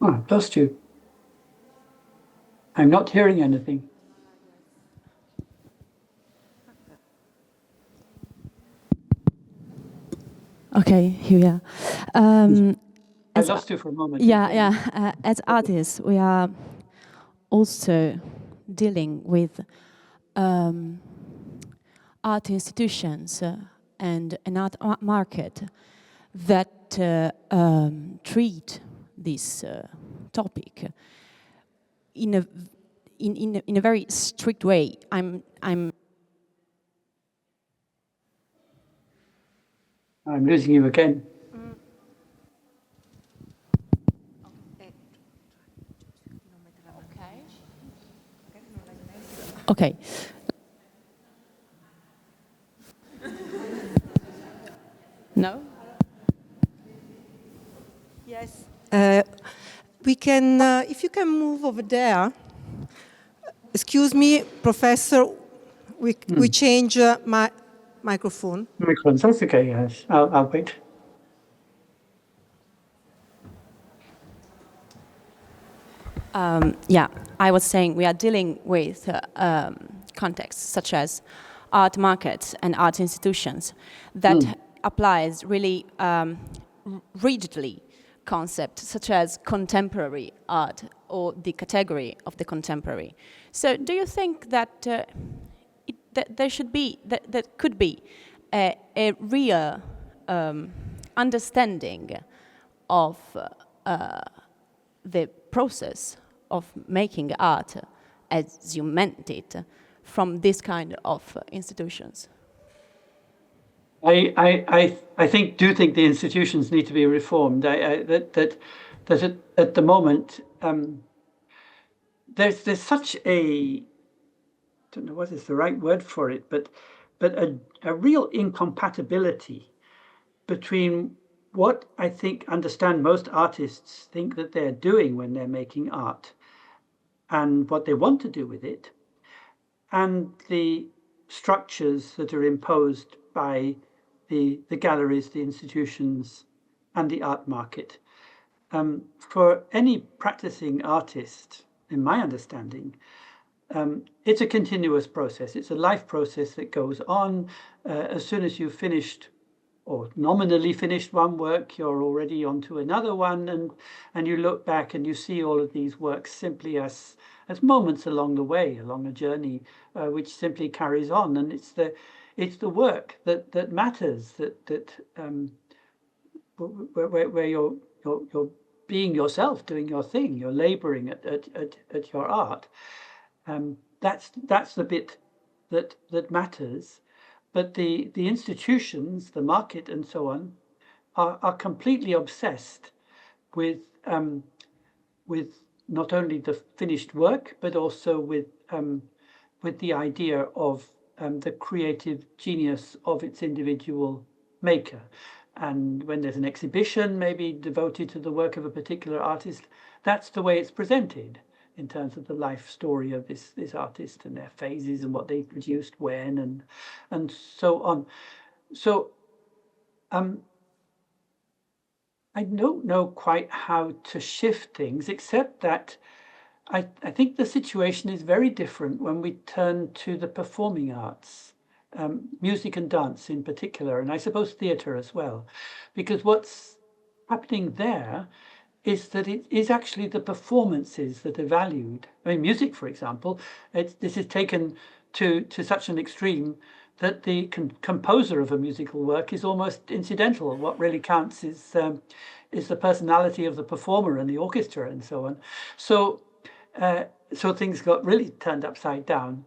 I've lost you. I'm not hearing anything. okay, here we are. I lost you for a moment. As artists, we are also dealing with art institutions and an art market that treat this topic in a very strict way. I'm losing you again. Okay, No? Yes. We can, if you can move over there. Excuse me, Professor, we change my microphone. Microphones, that's okay, yes. I'll wait. Yeah, I was saying we are dealing with contexts such as art markets and art institutions that applies really rigidly concepts such as contemporary art or the category of the contemporary. So do you think that that there should be, that could be a real understanding of the process of making art as you meant it from this kind of institutions? I do think the institutions need to be reformed. That at the moment there's such a, I don't know what is the right word for it, but a real incompatibility between what I think understand most artists think that they're doing when they're making art and what they want to do with it, and the structures that are imposed by the galleries, the institutions, and the art market. For any practicing artist, in my understanding, it's a continuous process. It's a life process that goes on. As soon as you've finished or nominally finished one work, you're already onto another one, and you look back and you see all of these works simply as moments along the way, along a journey which simply carries on. And it's the work that matters, where you're being yourself, doing your thing, you're laboring at your art. That's the bit that matters. But the institutions, the market, and so on, are completely obsessed with not only the finished work, but also with the idea of the creative genius of its individual maker. And when there's an exhibition maybe devoted to the work of a particular artist, that's the way it's presented in terms of the life story of this artist and their phases and what they produced when and so on. So I don't know quite how to shift things, except that I think the situation is very different when we turn to the performing arts, music and dance in particular, and I suppose theatre as well, because what's happening there is that it is actually the performances that are valued. I mean, music, for example, this is taken to such an extreme that the composer of a musical work is almost incidental. What really counts is the personality of the performer and the orchestra and so on. So things got really turned upside down.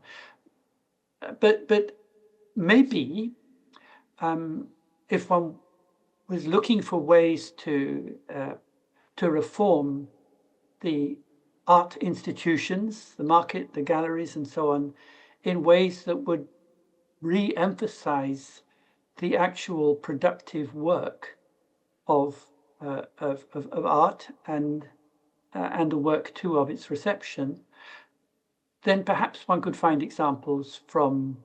But maybe if one was looking for ways to reform the art institutions, the market, the galleries, and so on, in ways that would re-emphasize the actual productive work of art and the work too of its reception, then perhaps one could find examples from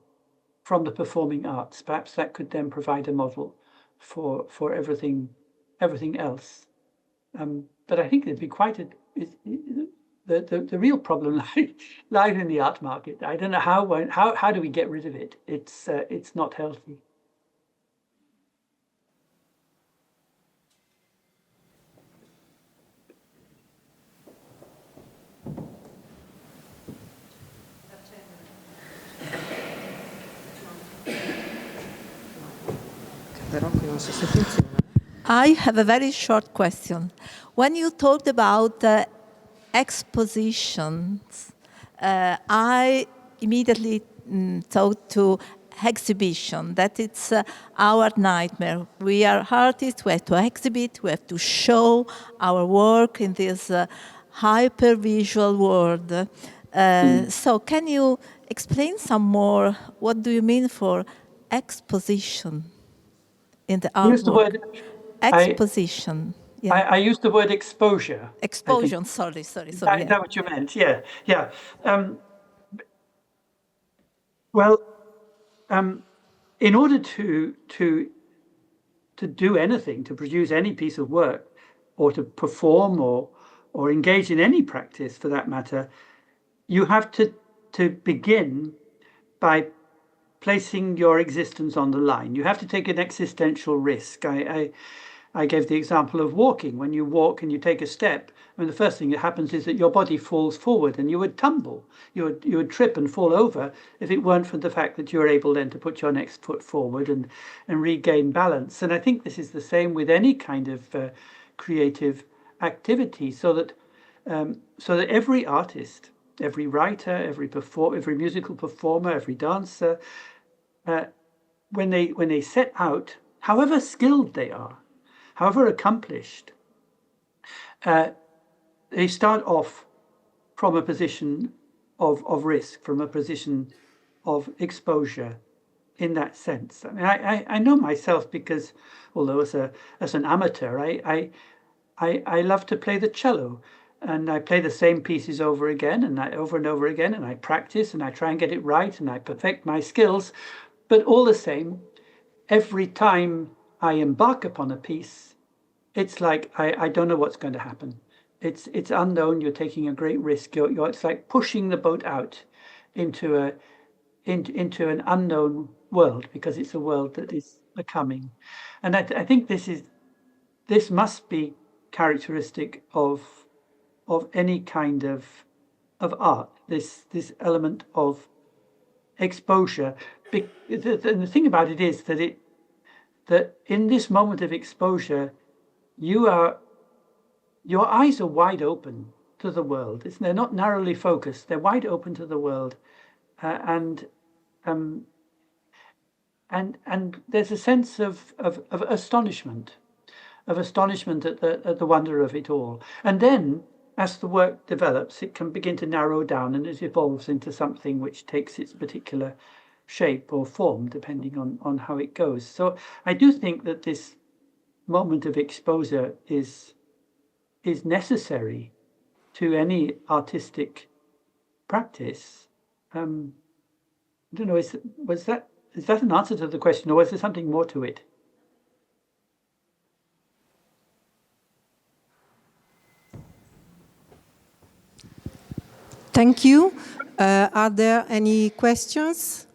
the performing arts. Perhaps that could then provide a model for everything else. But I think it'd be quite the real problem lies in the art market. I don't know how do we get rid of it? It's not healthy. I have a very short question. When you talked about expositions, I immediately thought to exhibition, that it's our nightmare. We are artists, we have to exhibit, we have to show our work in this hyper-visual world. So can you explain some more, what do you mean for exposition? in the I use the artwork. word Exposition. I used the word exposure. Exposure, sorry. Is that what you meant? Yeah. In order to do anything, to produce any piece of work, or to perform or engage in any practice for that matter, you have to begin by placing your existence on the line. You have to take an existential risk. I gave the example of walking. When you walk and you take a step, I mean, the first thing that happens is that your body falls forward and you would tumble. You would trip and fall over if it weren't for the fact that you're able then to put your next foot forward and regain balance. And I think this is the same with any kind of creative activity, so that every artist, every writer, every musical performer, every dancer, when they set out, however skilled they are, however accomplished, they start off from a position of risk, from a position of exposure in that sense. I mean, I know myself because, although as an amateur, I love to play the cello, and I play the same pieces over and over again, and I practice and I try and get it right and I perfect my skills. But all the same, every time I embark upon a piece, it's like I don't know what's going to happen. It's unknown. You're taking a great risk. It's like pushing the boat out into an unknown world, because it's a world that is becoming. And I think this must be characteristic of any kind of art. This element of exposure. And the thing about it is that in this moment of exposure, your eyes are wide open to the world. They're not narrowly focused. They're wide open to the world, and there's a sense of astonishment, at the wonder of it all. And then, as the work develops, it can begin to narrow down, and it evolves into something which takes its particular shape or form, depending on how it goes. So I do think that this moment of exposure is necessary to any artistic practice. I don't know, is that an answer to the question, or was there something more to it? Thank you. Are there any questions?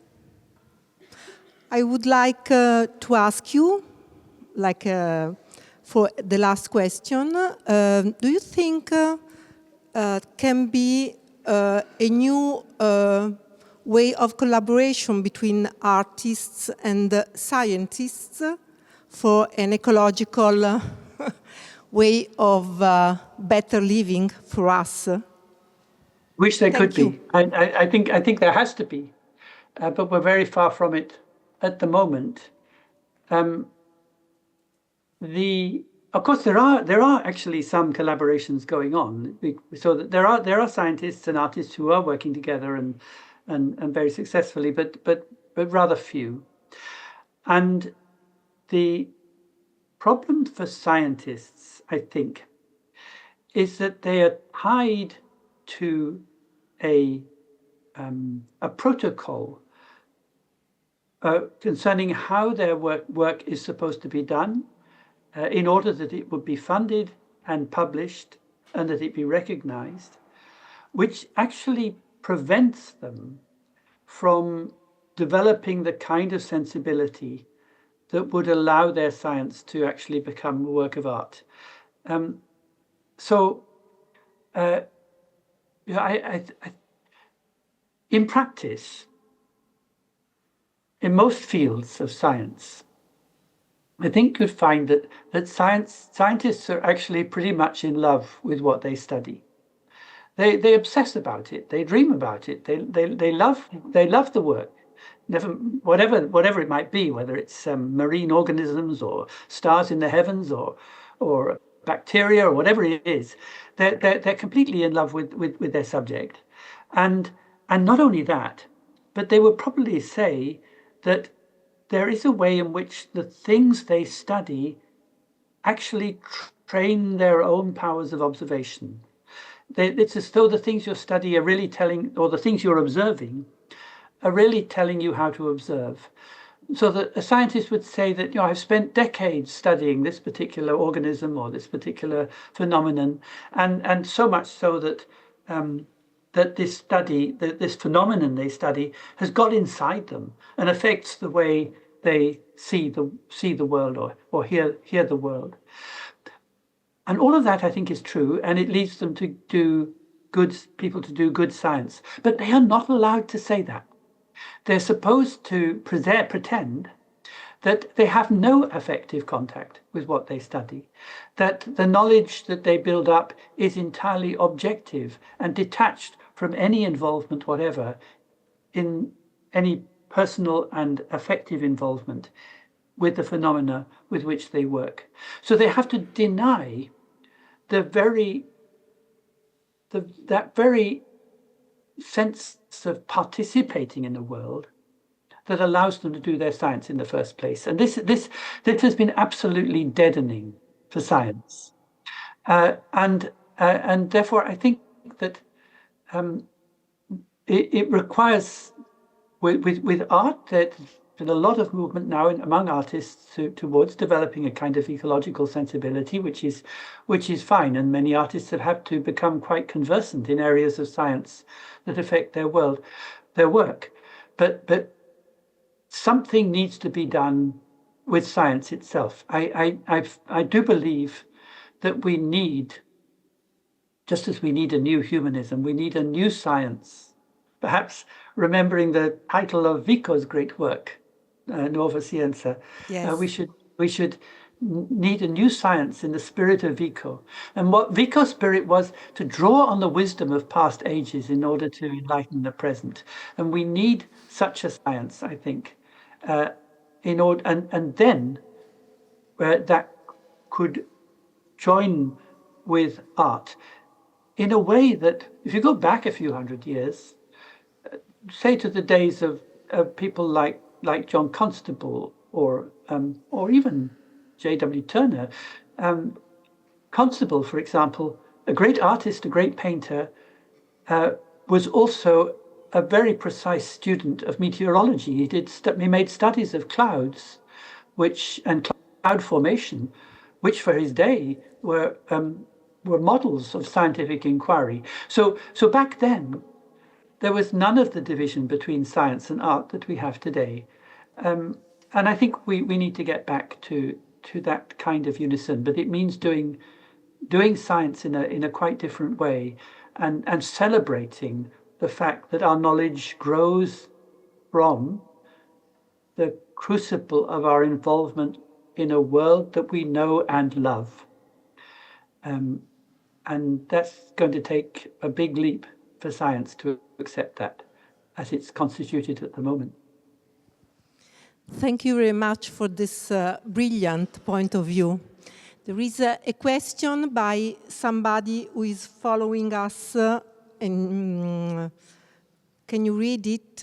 I would like to ask you, for the last question, do you think can be a new way of collaboration between artists and scientists for an ecological way of better living for us? Which there could be. I think there has to be, but we're very far from it at the moment. Of course, there are actually some collaborations going on. So that there are scientists and artists who are working together and very successfully, but rather few. And the problem for scientists, I think, is that they are tied to a protocol concerning how their work is supposed to be done, in order that it would be funded and published and that it be recognized, which actually prevents them from developing the kind of sensibility that would allow their science to actually become a work of art. In practice, in most fields of science, I think you'd find that scientists are actually pretty much in love with what they study. They obsess about it. They dream about it. They love the work. Whatever it might be, whether it's marine organisms or stars in the heavens or bacteria or whatever it is, they're completely in love with their subject, and not only that, but they would probably say that there is a way in which the things they study actually train their own powers of observation. It's as though the things you study are really telling, or the things you're observing are really telling you how to observe. So that a scientist would say that, I've spent decades studying this particular organism or this particular phenomenon, and so much so that that this study, that this phenomenon they study, has got inside them and affects the way they see the world or hear the world. And all of that, I think, is true, and it leads them to do people to do good science. But they are not allowed to say that. They're supposed to pretend that they have no effective contact with what they study, that the knowledge that they build up is entirely objective and detached from any involvement whatever in any personal and affective involvement with the phenomena with which they work. So they have to deny that very sense of participating in the world that allows them to do their science in the first place. And this has been absolutely deadening for science. And therefore, I think that it requires, with art, there's been a lot of movement now among artists towards developing a kind of ecological sensibility, which is fine. And many artists have had to become quite conversant in areas of science that affect their work. But something needs to be done with science itself. I do believe that we need, just as we need a new humanism, we need a new science. Perhaps remembering the title of Vico's great work, Nuova Scienza. Yes. We should need a new science in the spirit of Vico. And what Vico's spirit was to draw on the wisdom of past ages in order to enlighten the present. And we need such a science, I think, in order, and then that could join with art in a way that, if you go back a few hundred years, say to the days of people like John Constable or even J.W. Turner. Constable, for example, a great artist, a great painter, was also a very precise student of meteorology. He made studies of clouds, and cloud formation, which for his day were models of scientific inquiry. So back then, there was none of the division between science and art that we have today. And I think we need to get back to that kind of unison, but it means doing science in a quite different way, and celebrating the fact that our knowledge grows from the crucible of our involvement in a world that we know and love. And that's going to take a big leap for science to accept that as it's constituted at the moment. Thank you very much for this brilliant point of view. There is a question by somebody who is following us. Can you read it?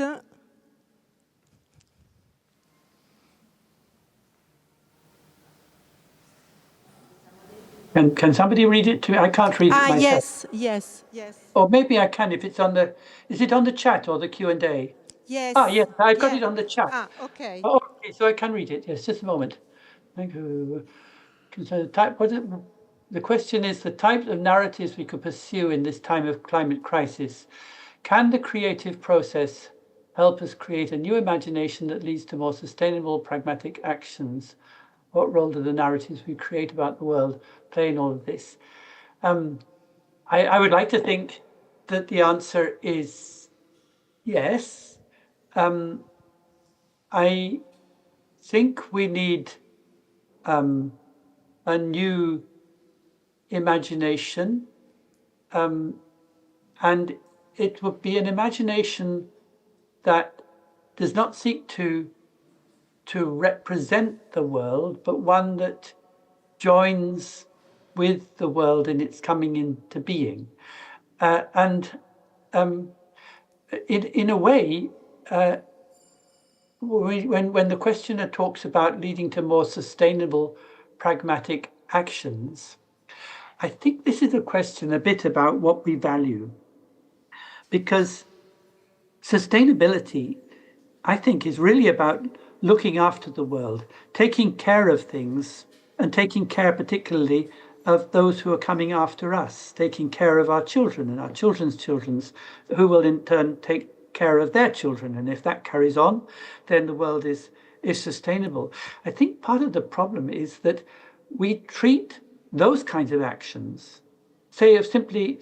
Can somebody read it to me? I can't read it myself. Yes. Or maybe I can if it's on the. Is it on the chat or the Q&A? Yes. Yes, I've got it on the chat. Okay. Oh, okay, so I can read it. Yes, just a moment. Thank you. So the question is the type of narratives we could pursue in this time of climate crisis. Can the creative process help us create a new imagination that leads to more sustainable, pragmatic actions? What role do the narratives we create about the world play in all of this? I would like to think that the answer is yes. I think we need a new imagination, and it would be an imagination that does not seek to represent the world, but one that joins with the world in its coming into being. In a way, when the questioner talks about leading to more sustainable, pragmatic actions, I think this is a question a bit about what we value. Because sustainability, I think, is really about looking after the world, taking care of things, and taking care particularly of those who are coming after us, taking care of our children and our children's children, who will in turn take care of their children. And if that carries on, then the world is sustainable. I think part of the problem is that we treat those kinds of actions, say of simply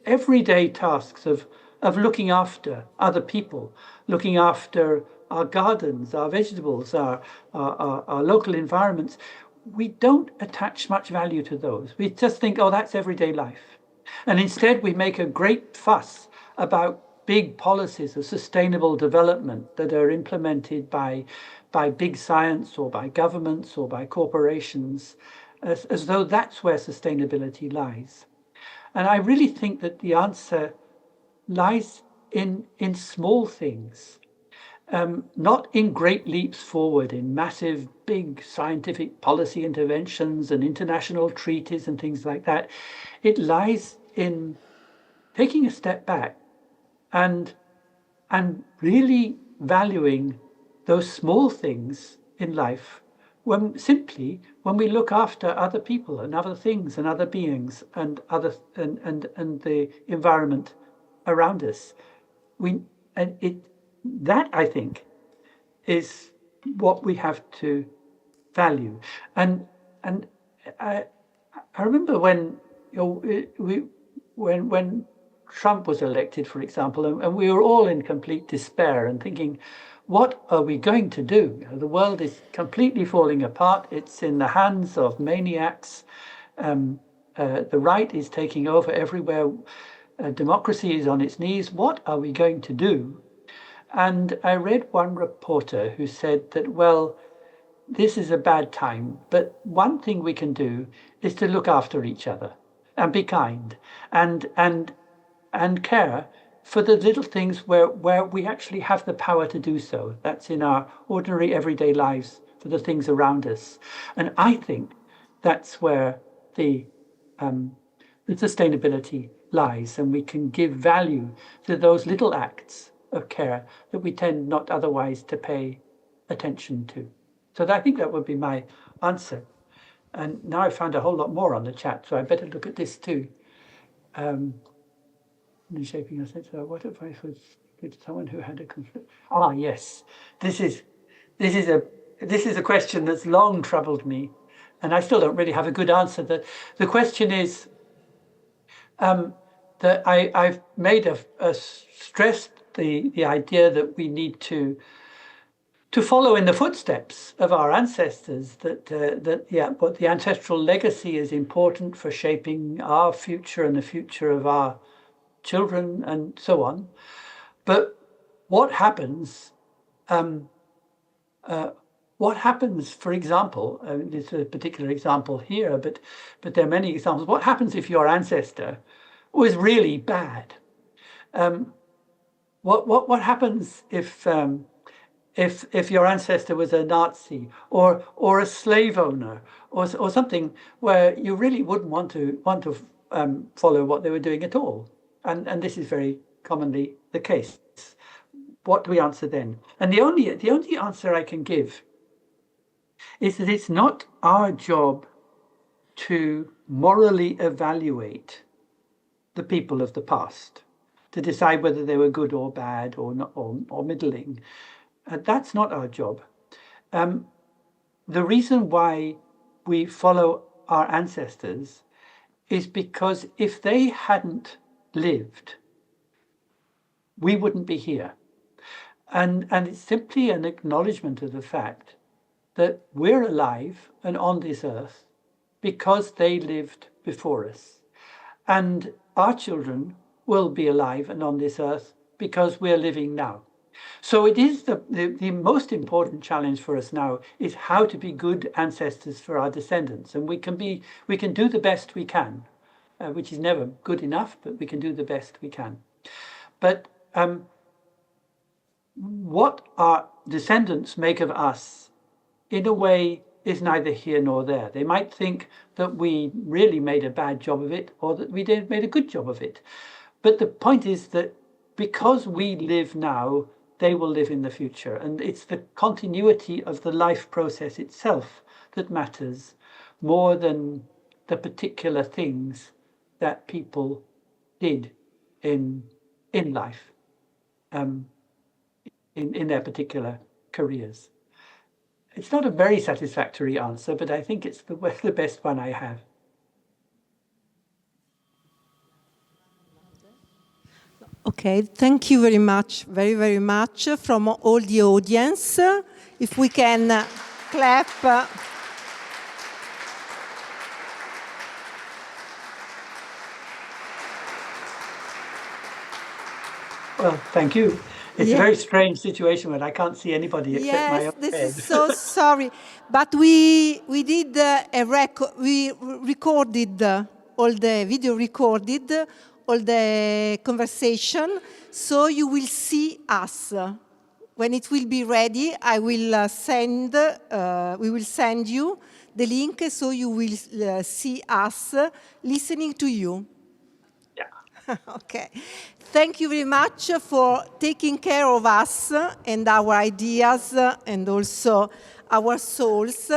everyday tasks of looking after other people, looking after our gardens, our vegetables, our local environments, we don't attach much value to those. We just think, oh, that's everyday life. And instead we make a great fuss about big policies of sustainable development that are implemented by big science or by governments or by corporations, as though that's where sustainability lies. And I really think that the answer lies in small things, not in great leaps forward, in massive, big scientific policy interventions and international treaties and things like that. It lies in taking a step back and really valuing those small things in life when we look after other people and other things and other beings and the environment around us. That, I think, is what we have to value. And I remember when when Trump was elected, for example, and we were all in complete despair and thinking, what are we going to do? The world is completely falling apart. It's in the hands of maniacs. The right is taking over everywhere. Democracy is on its knees. What are we going to do? And I read one reporter who said that, well, this is a bad time, but one thing we can do is to look after each other and be kind and care for the little things where we actually have the power to do so. That's in our ordinary everyday lives, for the things around us. And I think that's where the sustainability lies, and we can give value to those little acts of care that we tend not otherwise to pay attention to. So I think that would be my answer. And now I found a whole lot more on the chat, so I better look at this too. Shaping a sense of what advice would give someone who had a conflict? Ah, yes, this is a question that's long troubled me, and I still don't really have a good answer. The question is that I've made a stressed the idea that we need to follow in the footsteps of our ancestors, but the ancestral legacy is important for shaping our future and the future of our children and so on. But what happens, for example, there's a particular example here, but there are many examples. What happens if your ancestor was really bad? What happens if your ancestor was a Nazi or a slave owner or something where you really wouldn't want to follow what they were doing at all? And this is very commonly the case. What do we answer then? And the only answer I can give is that it's not our job to morally evaluate the people of the past, to decide whether they were good or bad or not, or middling. That's not our job. The reason why we follow our ancestors is because if they hadn't lived, we wouldn't be here. And it's simply an acknowledgement of the fact that we're alive and on this earth because they lived before us. And our children will be alive and on this earth because we're living now. So it is the most important challenge for us now is how to be good ancestors for our descendants. And we can do the best we can, which is never good enough, but we can do the best we can. But what our descendants make of us, in a way, is neither here nor there. They might think that we really made a bad job of it or that we made a good job of it. But the point is that because we live now, they will live in the future. And it's the continuity of the life process itself that matters more than the particular things that people did in life, in their particular careers. It's not a very satisfactory answer, but I think it's the best one I have. Okay, thank you very much, very, very much from all the audience. If we can clap. Well, thank you. It's a very strange situation when I can't see anybody except my own Yes, this head. is so sorry. But we did a record, we recorded all the video recorded, all the conversation, so you will see us. When it will be ready, I will we will send you the link so you will see us listening to you. Yeah. Okay. Thank you very much for taking care of us and our ideas and also our souls.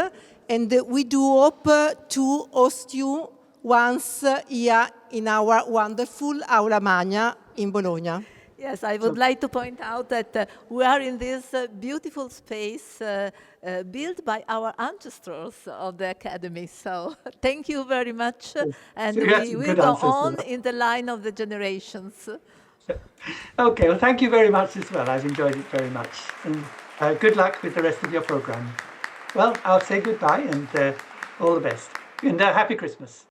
And we do hope to host you once here in our wonderful Aula Magna in Bologna. Yes, I would like to point out that we are in this beautiful space built by our ancestors of the Academy. So thank you very much. And we will go on in the line of the generations. Okay, well, thank you very much as well. I've enjoyed it very much. And good luck with the rest of your program. Well, I'll say goodbye and all the best. And happy Christmas.